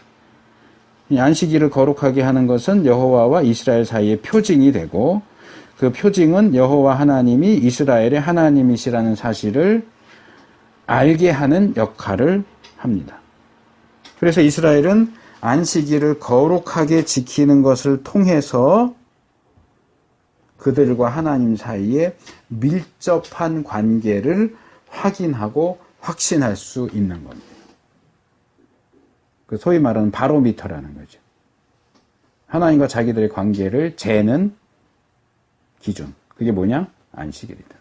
Speaker 1: 이 안식일을 거룩하게 하는 것은 여호와와 이스라엘 사이의 표징이 되고 그 표징은 여호와 하나님이 이스라엘의 하나님이시라는 사실을 알게 하는 역할을 합니다. 그래서 이스라엘은 안식일을 거룩하게 지키는 것을 통해서 그들과 하나님 사이에 밀접한 관계를 확인하고 확신할 수 있는 겁니다. 그 소위 말하는 바로미터라는 거죠. 하나님과 자기들의 관계를 재는 기준. 그게 뭐냐? 안식일이다.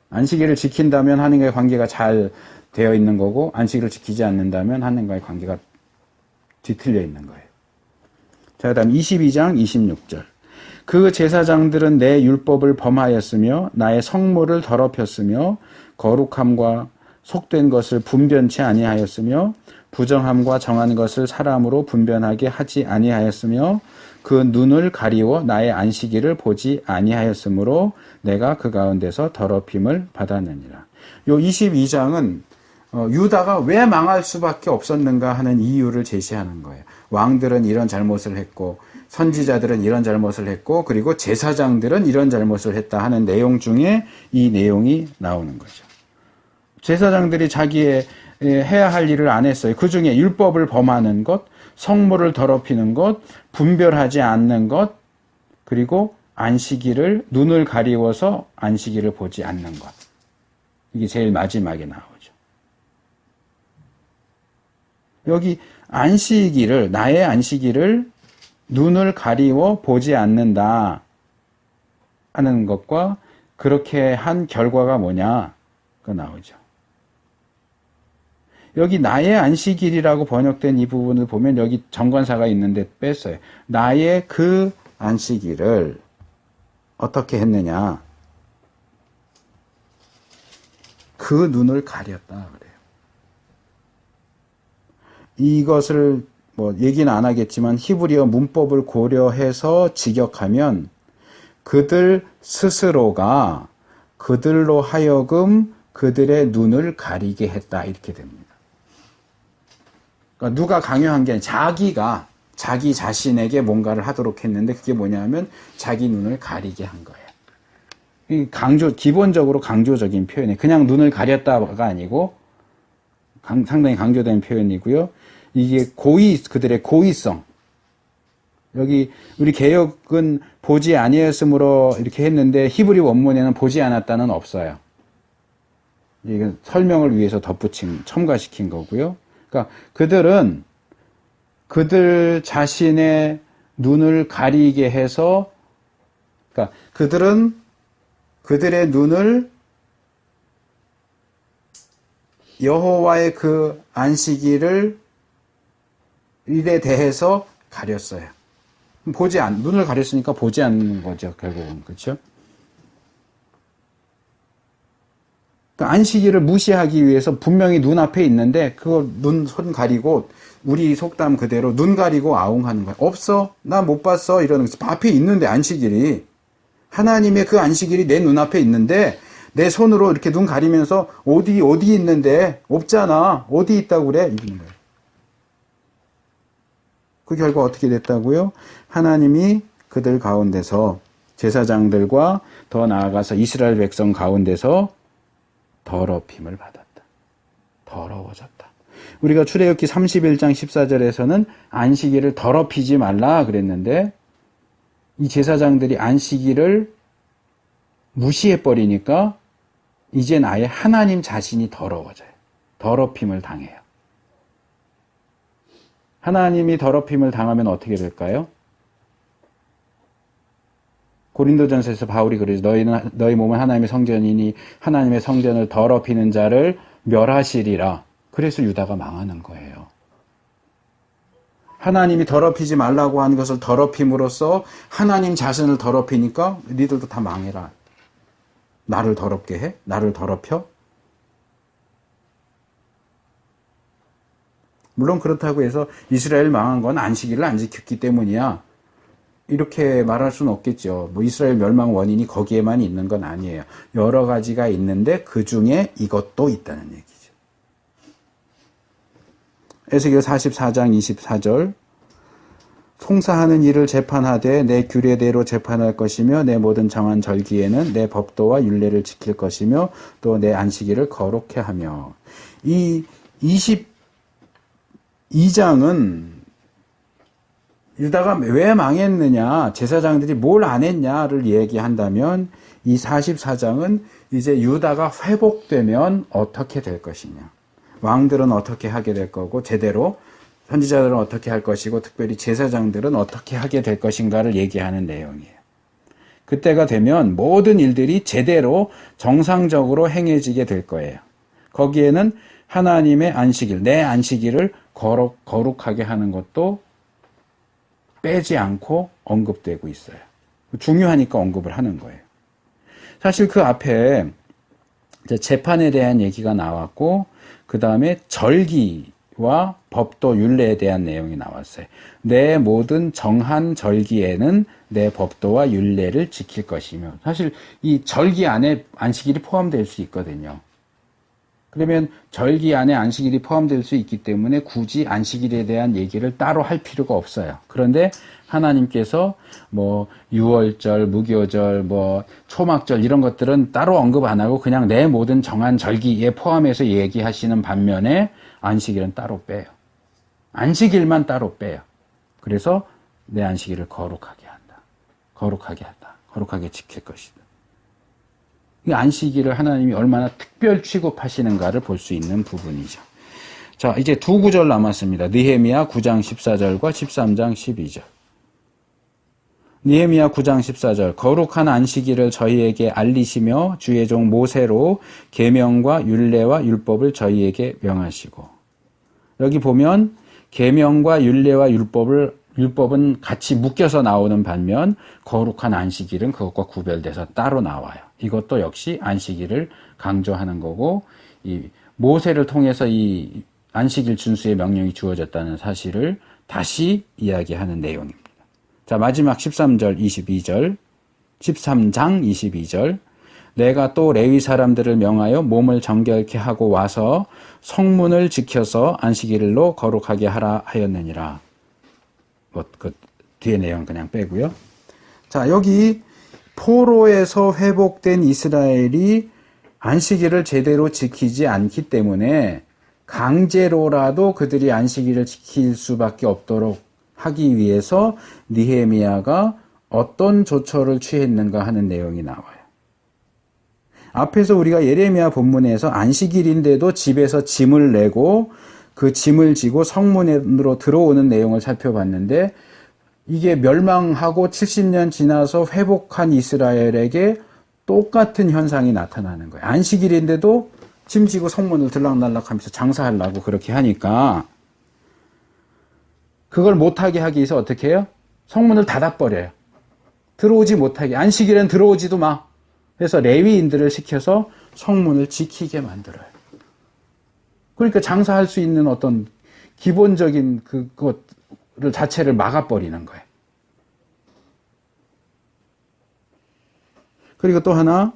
Speaker 1: 안식일을 지킨다면 하나님과의 관계가 잘 되어 있는 거고 안식일을 지키지 않는다면 하나님과의 관계가 뒤틀려 있는 거예요. 자, 그 다음 22장 26절. 그 제사장들은 내 율법을 범하였으며 나의 성물을 더럽혔으며 거룩함과 속된 것을 분변치 아니하였으며 부정함과 정한 것을 사람으로 분변하게 하지 아니하였으며 그 눈을 가리워 나의 안식일을 보지 아니하였으므로 내가 그 가운데서 더럽힘을 받았느니라. 요 22장은 유다가 왜 망할 수밖에 없었는가 하는 이유를 제시하는 거예요. 왕들은 이런 잘못을 했고 선지자들은 이런 잘못을 했고 그리고 제사장들은 이런 잘못을 했다 하는 내용 중에 이 내용이 나오는 거죠. 제사장들이 자기의 해야 할 일을 안 했어요. 그 중에 율법을 범하는 것, 성물을 더럽히는 것, 분별하지 않는 것, 그리고 안식일을 눈을 가리워서 안식일을 보지 않는 것. 이게 제일 마지막에 나오죠. 여기 안식일을, 나의 안식일을 눈을 가리워 보지 않는다 하는 것과 그렇게 한 결과가 뭐냐? 그 나오죠. 여기 나의 안식일이라고 번역된 이 부분을 보면 여기 정관사가 있는데 뺐어요. 나의 그 안식일을 어떻게 했느냐? 그 눈을 가렸다 그래요. 이것을 얘기는 안 하겠지만 히브리어 문법을 고려해서 직역하면 그들 스스로가 그들로 하여금 그들의 눈을 가리게 했다 이렇게 됩니다. 그러니까 누가 강요한 게 아니라 자기 자신에게 뭔가를 하도록 했는데 그게 뭐냐면 자기 눈을 가리게 한 거예요. 기본적으로 강조적인 표현이에요. 그냥 눈을 가렸다가 아니고 상당히 강조된 표현이고요. 이게 그들의 고의성. 여기 우리 개역은 보지 아니했으므로 이렇게 했는데 히브리 원문에는 보지 않았다는 없어요. 이건 설명을 위해서 첨가시킨 거고요. 그러니까 그들은 그들 자신의 눈을 가리게 해서, 그러니까 그들은 그들의 눈을 여호와의 그 안식일을 일에 대해서 가렸어요. 눈을 가렸으니까 보지 않는 거죠, 결국은. 그렇죠? 그러니까 안식일을 무시하기 위해서 분명히 눈앞에 있는데 그거 손 가리고 우리 속담 그대로 눈 가리고 아웅하는 거야. 없어? 나 못 봤어? 이러는 거지. 앞에 있는데 안식일이. 하나님의 그 안식일이 내 눈앞에 있는데 내 손으로 이렇게 눈 가리면서 어디 있는데 없잖아. 어디 있다고 그래? 이러는 거예요. 그 결과 어떻게 됐다고요? 하나님이 그들 가운데서 제사장들과 더 나아가서 이스라엘 백성 가운데서 더럽힘을 받았다. 더러워졌다. 우리가 출애굽기 31장 14절에서는 안식일을 더럽히지 말라 그랬는데 이 제사장들이 안식일을 무시해버리니까 이젠 아예 하나님 자신이 더러워져요. 더럽힘을 당해요. 하나님이 더럽힘을 당하면 어떻게 될까요? 고린도전서에서 바울이 그러죠. 너희 몸은 하나님의 성전이니 하나님의 성전을 더럽히는 자를 멸하시리라. 그래서 유다가 망하는 거예요. 하나님이 더럽히지 말라고 한 것을 더럽힘으로써 하나님 자신을 더럽히니까 니들도 다 망해라. 나를 더럽게 해? 나를 더럽혀? 물론 그렇다고 해서 이스라엘 망한 건 안식일을 안 지켰기 때문이야. 이렇게 말할 수는 없겠죠. 뭐 이스라엘 멸망 원인이 거기에만 있는 건 아니에요. 여러 가지가 있는데 그 중에 이것도 있다는 얘기죠. 에스겔 44장 24절 송사하는 일을 재판하되 내 규례대로 재판할 것이며 내 모든 정한 절기에는 내 법도와 율례를 지킬 것이며 또 내 안식일을 거룩해 하며 이 22장은 유다가 왜 망했느냐, 제사장들이 뭘 안 했냐를 얘기한다면 이 44장은 이제 유다가 회복되면 어떻게 될 것이냐, 왕들은 어떻게 하게 될 거고 제대로 선지자들은 어떻게 할 것이고 특별히 제사장들은 어떻게 하게 될 것인가를 얘기하는 내용이에요. 그때가 되면 모든 일들이 제대로 정상적으로 행해지게 될 거예요. 거기에는 하나님의 안식일, 내 안식일을 거룩하게 하는 것도 빼지 않고 언급되고 있어요. 중요하니까 언급을 하는 거예요. 사실 그 앞에 재판에 대한 얘기가 나왔고 그 다음에 절기와 법도 율례에 대한 내용이 나왔어요. 내 모든 정한 절기에는 내 법도와 율례를 지킬 것이며, 사실 이 절기 안에 안식일이 포함될 수 있거든요. 그러면 절기 안에 안식일이 포함될 수 있기 때문에 굳이 안식일에 대한 얘기를 따로 할 필요가 없어요. 그런데 하나님께서 뭐 유월절, 무교절, 뭐 초막절 이런 것들은 따로 언급 안 하고 그냥 내 모든 정한 절기에 포함해서 얘기하시는 반면에 안식일은 따로 빼요. 안식일만 따로 빼요. 그래서 내 안식일을 거룩하게 한다. 거룩하게 한다. 거룩하게 지킬 것이다. 이 안식일을 하나님이 얼마나 특별 취급하시는가를 볼 수 있는 부분이죠. 자, 이제 두 구절 남았습니다. 느헤미야 9장 14절과 13장 12절. 느헤미야 9장 14절 거룩한 안식일을 저희에게 알리시며 주의 종 모세로 계명과 율례와 율법을 저희에게 명하시고. 여기 보면 계명과 율례와 율법은 같이 묶여서 나오는 반면 거룩한 안식일은 그것과 구별돼서 따로 나와요. 이것도 역시 안식일을 강조하는 거고, 이 모세를 통해서 이 안식일 준수의 명령이 주어졌다는 사실을 다시 이야기하는 내용입니다. 자, 마지막 13절 22절 13장 22절 내가 또 레위 사람들을 명하여 몸을 정결케 하고 와서 성문을 지켜서 안식일로 거룩하게 하라 하였느니라. 그 뒤에 내용 그냥 빼고요. 자, 여기 포로에서 회복된 이스라엘이 안식일을 제대로 지키지 않기 때문에 강제로라도 그들이 안식일을 지킬 수밖에 없도록 하기 위해서 느헤미야가 어떤 조처를 취했는가 하는 내용이 나와요. 앞에서 우리가 예레미야 본문에서 안식일인데도 집에서 짐을 내고 그 짐을 지고 성문으로 들어오는 내용을 살펴봤는데, 이게 멸망하고 70년 지나서 회복한 이스라엘에게 똑같은 현상이 나타나는 거예요. 안식일인데도 짐 지고 성문을 들락날락 하면서 장사하려고 그렇게 하니까 그걸 못하게 하기 위해서 어떻게 해요? 성문을 닫아버려요. 들어오지 못하게. 안식일엔 들어오지도 마. 그래서 레위인들을 시켜서 성문을 지키게 만들어요. 그러니까 장사할 수 있는 어떤 기본적인 그것을 자체를 막아버리는 거예요. 그리고 또 하나,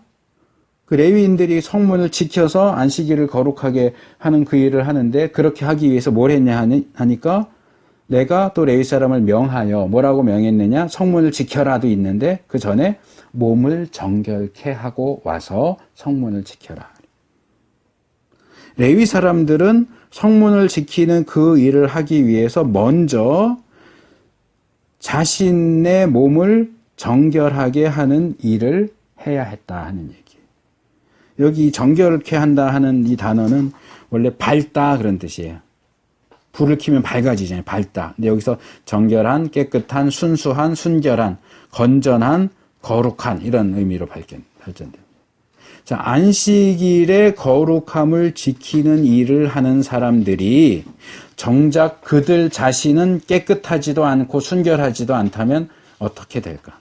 Speaker 1: 그 레위인들이 성문을 지켜서 안식일을 거룩하게 하는 그 일을 하는데, 그렇게 하기 위해서 뭘 했냐 하니까 내가 또 레위 사람을 명하여, 뭐라고 명했느냐? 성문을 지켜라도 있는데 그 전에 몸을 정결케 하고 와서 성문을 지켜라. 레위 사람들은 성문을 지키는 그 일을 하기 위해서 먼저 자신의 몸을 정결하게 하는 일을 해야 했다 하는 얘기예요. 여기 정결케 한다 하는 이 단어는 원래 밝다 그런 뜻이에요. 불을 켜면 밝아지잖아요. 밝다. 근데 여기서 정결한, 깨끗한, 순수한, 순결한, 건전한, 거룩한 이런 의미로 발전됩니다. 자, 안식일의 거룩함을 지키는 일을 하는 사람들이 정작 그들 자신은 깨끗하지도 않고 순결하지도 않다면 어떻게 될까?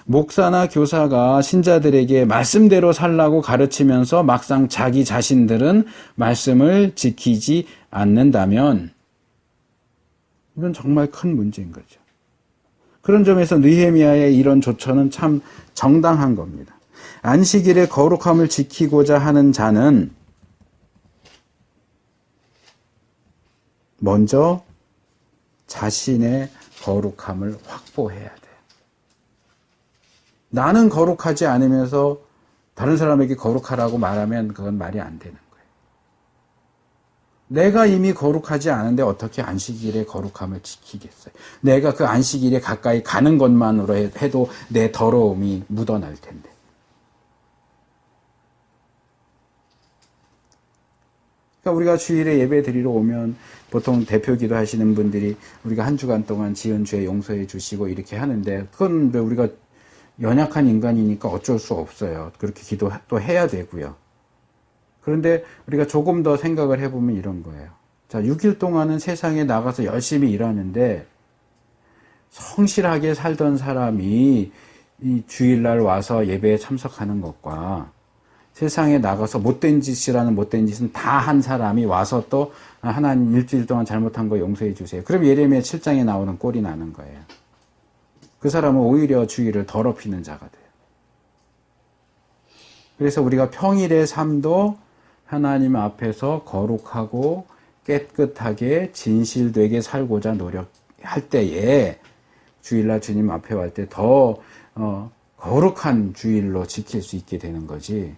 Speaker 1: 목사나 교사가 신자들에게 말씀대로 살라고 가르치면서 막상 자기 자신들은 말씀을 지키지 않는다면 이건 정말 큰 문제인 거죠. 그런 점에서 느헤미야의 이런 조처는 참 정당한 겁니다. 안식일의 거룩함을 지키고자 하는 자는 먼저 자신의 거룩함을 확보해야 돼요. 나는 거룩하지 않으면서 다른 사람에게 거룩하라고 말하면 그건 말이 안 되는 거예요. 내가 이미 거룩하지 않은데 어떻게 안식일의 거룩함을 지키겠어요? 내가 그 안식일에 가까이 가는 것만으로 해도 내 더러움이 묻어날 텐데. 그러니까 우리가 주일에 예배 드리러 오면 보통 대표 기도하시는 분들이 우리가 한 주간 동안 지은 죄 용서해 주시고 이렇게 하는데, 그건 우리가 연약한 인간이니까 어쩔 수 없어요. 그렇게 기도 또 해야 되고요. 그런데 우리가 조금 더 생각을 해보면 이런 거예요. 자, 6일 동안은 세상에 나가서 열심히 일하는데 성실하게 살던 사람이 이 주일날 와서 예배에 참석하는 것과 세상에 나가서 못된 짓이라는 못된 짓은 다 한 사람이 와서 또 하나님 일주일 동안 잘못한 거 용서해 주세요. 그럼 예레미야 7장에 나오는 꼴이 나는 거예요. 그 사람은 오히려 주의를 더럽히는 자가 돼요. 그래서 우리가 평일의 삶도 하나님 앞에서 거룩하고 깨끗하게 진실되게 살고자 노력할 때에 주일날 주님 앞에 갈 때 더 거룩한 주일로 지킬 수 있게 되는 거지,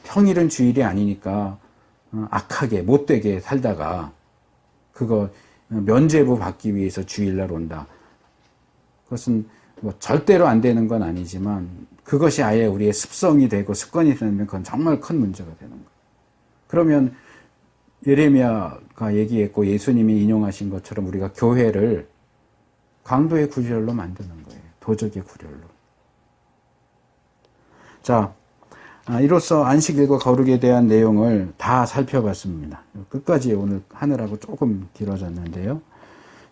Speaker 1: 평일은 주일이 아니니까 악하게 못되게 살다가 그거 면죄부 받기 위해서 주일날 온다. 그것은 뭐 절대로 안 되는 건 아니지만 그것이 아예 우리의 습성이 되고 습관이 되면 그건 정말 큰 문제가 되는 거예요. 그러면 예레미야가 얘기했고 예수님이 인용하신 것처럼 우리가 교회를 강도의 구렬로 만드는 거예요. 도적의 구렬로. 자, 이로써 안식일과 거룩에 대한 내용을 다 살펴봤습니다. 끝까지 오늘 하느라고 조금 길어졌는데요.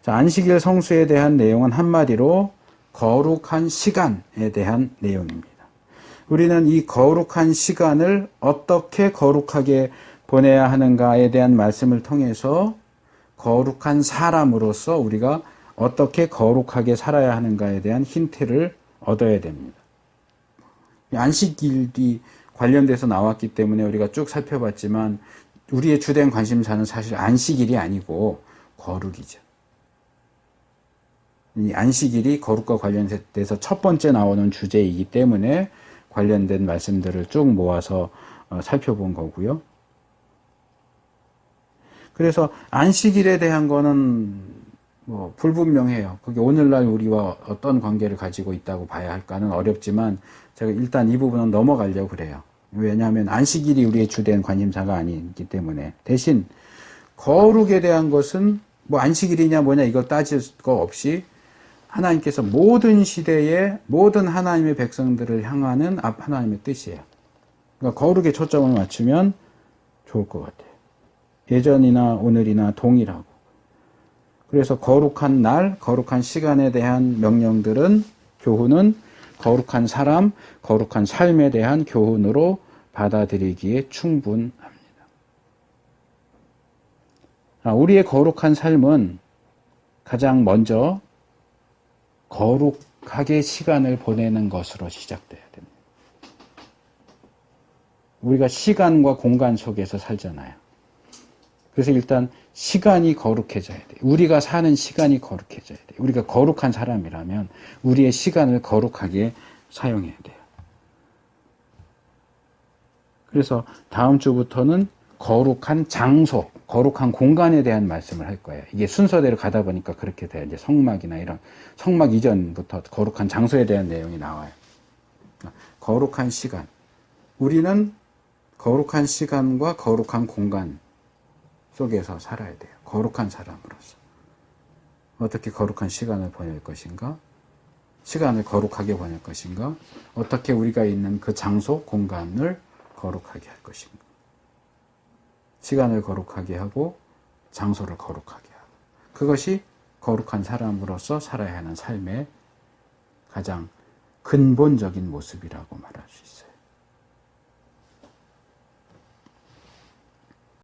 Speaker 1: 자, 안식일 성수에 대한 내용은 한마디로 거룩한 시간에 대한 내용입니다. 우리는 이 거룩한 시간을 어떻게 거룩하게 보내야 하는가에 대한 말씀을 통해서 거룩한 사람으로서 우리가 어떻게 거룩하게 살아야 하는가에 대한 힌트를 얻어야 됩니다. 안식일이 관련돼서 나왔기 때문에 우리가 쭉 살펴봤지만 우리의 주된 관심사는 사실 안식일이 아니고 거룩이죠. 이 안식일이 거룩과 관련돼서 첫 번째 나오는 주제이기 때문에 관련된 말씀들을 쭉 모아서 살펴본 거고요. 그래서 안식일에 대한 거는 뭐 불분명해요. 그게 오늘날 우리와 어떤 관계를 가지고 있다고 봐야 할까는 어렵지만 제가 일단 이 부분은 넘어가려고 그래요. 왜냐하면 안식일이 우리의 주된 관심사가 아니기 때문에. 대신 거룩에 대한 것은 뭐 안식일이냐 뭐냐 이걸 따질 거 없이 하나님께서 모든 시대에 모든 하나님의 백성들을 향하는 하나님의 뜻이에요. 그러니까 거룩에 초점을 맞추면 좋을 것 같아요. 예전이나 오늘이나 동일하고. 그래서 거룩한 날, 거룩한 시간에 대한 명령들은, 교훈은 거룩한 사람, 거룩한 삶에 대한 교훈으로 받아들이기에 충분합니다. 우리의 거룩한 삶은 가장 먼저 거룩하게 시간을 보내는 것으로 시작돼야 됩니다. 우리가 시간과 공간 속에서 살잖아요. 그래서 일단 시간이 거룩해져야 돼요. 우리가 사는 시간이 거룩해져야 돼요. 우리가 거룩한 사람이라면 우리의 시간을 거룩하게 사용해야 돼요. 그래서 다음 주부터는 거룩한 장소, 거룩한 공간에 대한 말씀을 할 거예요. 이게 순서대로 가다 보니까 그렇게 돼요. 이제 성막이나 이런 성막 이전부터 거룩한 장소에 대한 내용이 나와요. 거룩한 시간. 우리는 거룩한 시간과 거룩한 공간 속에서 살아야 돼요. 거룩한 사람으로서. 어떻게 거룩한 시간을 보낼 것인가? 시간을 거룩하게 보낼 것인가? 어떻게 우리가 있는 그 장소, 공간을 거룩하게 할 것인가? 시간을 거룩하게 하고 장소를 거룩하게 하고 그것이 거룩한 사람으로서 살아야 하는 삶의 가장 근본적인 모습이라고 말할 수 있어요.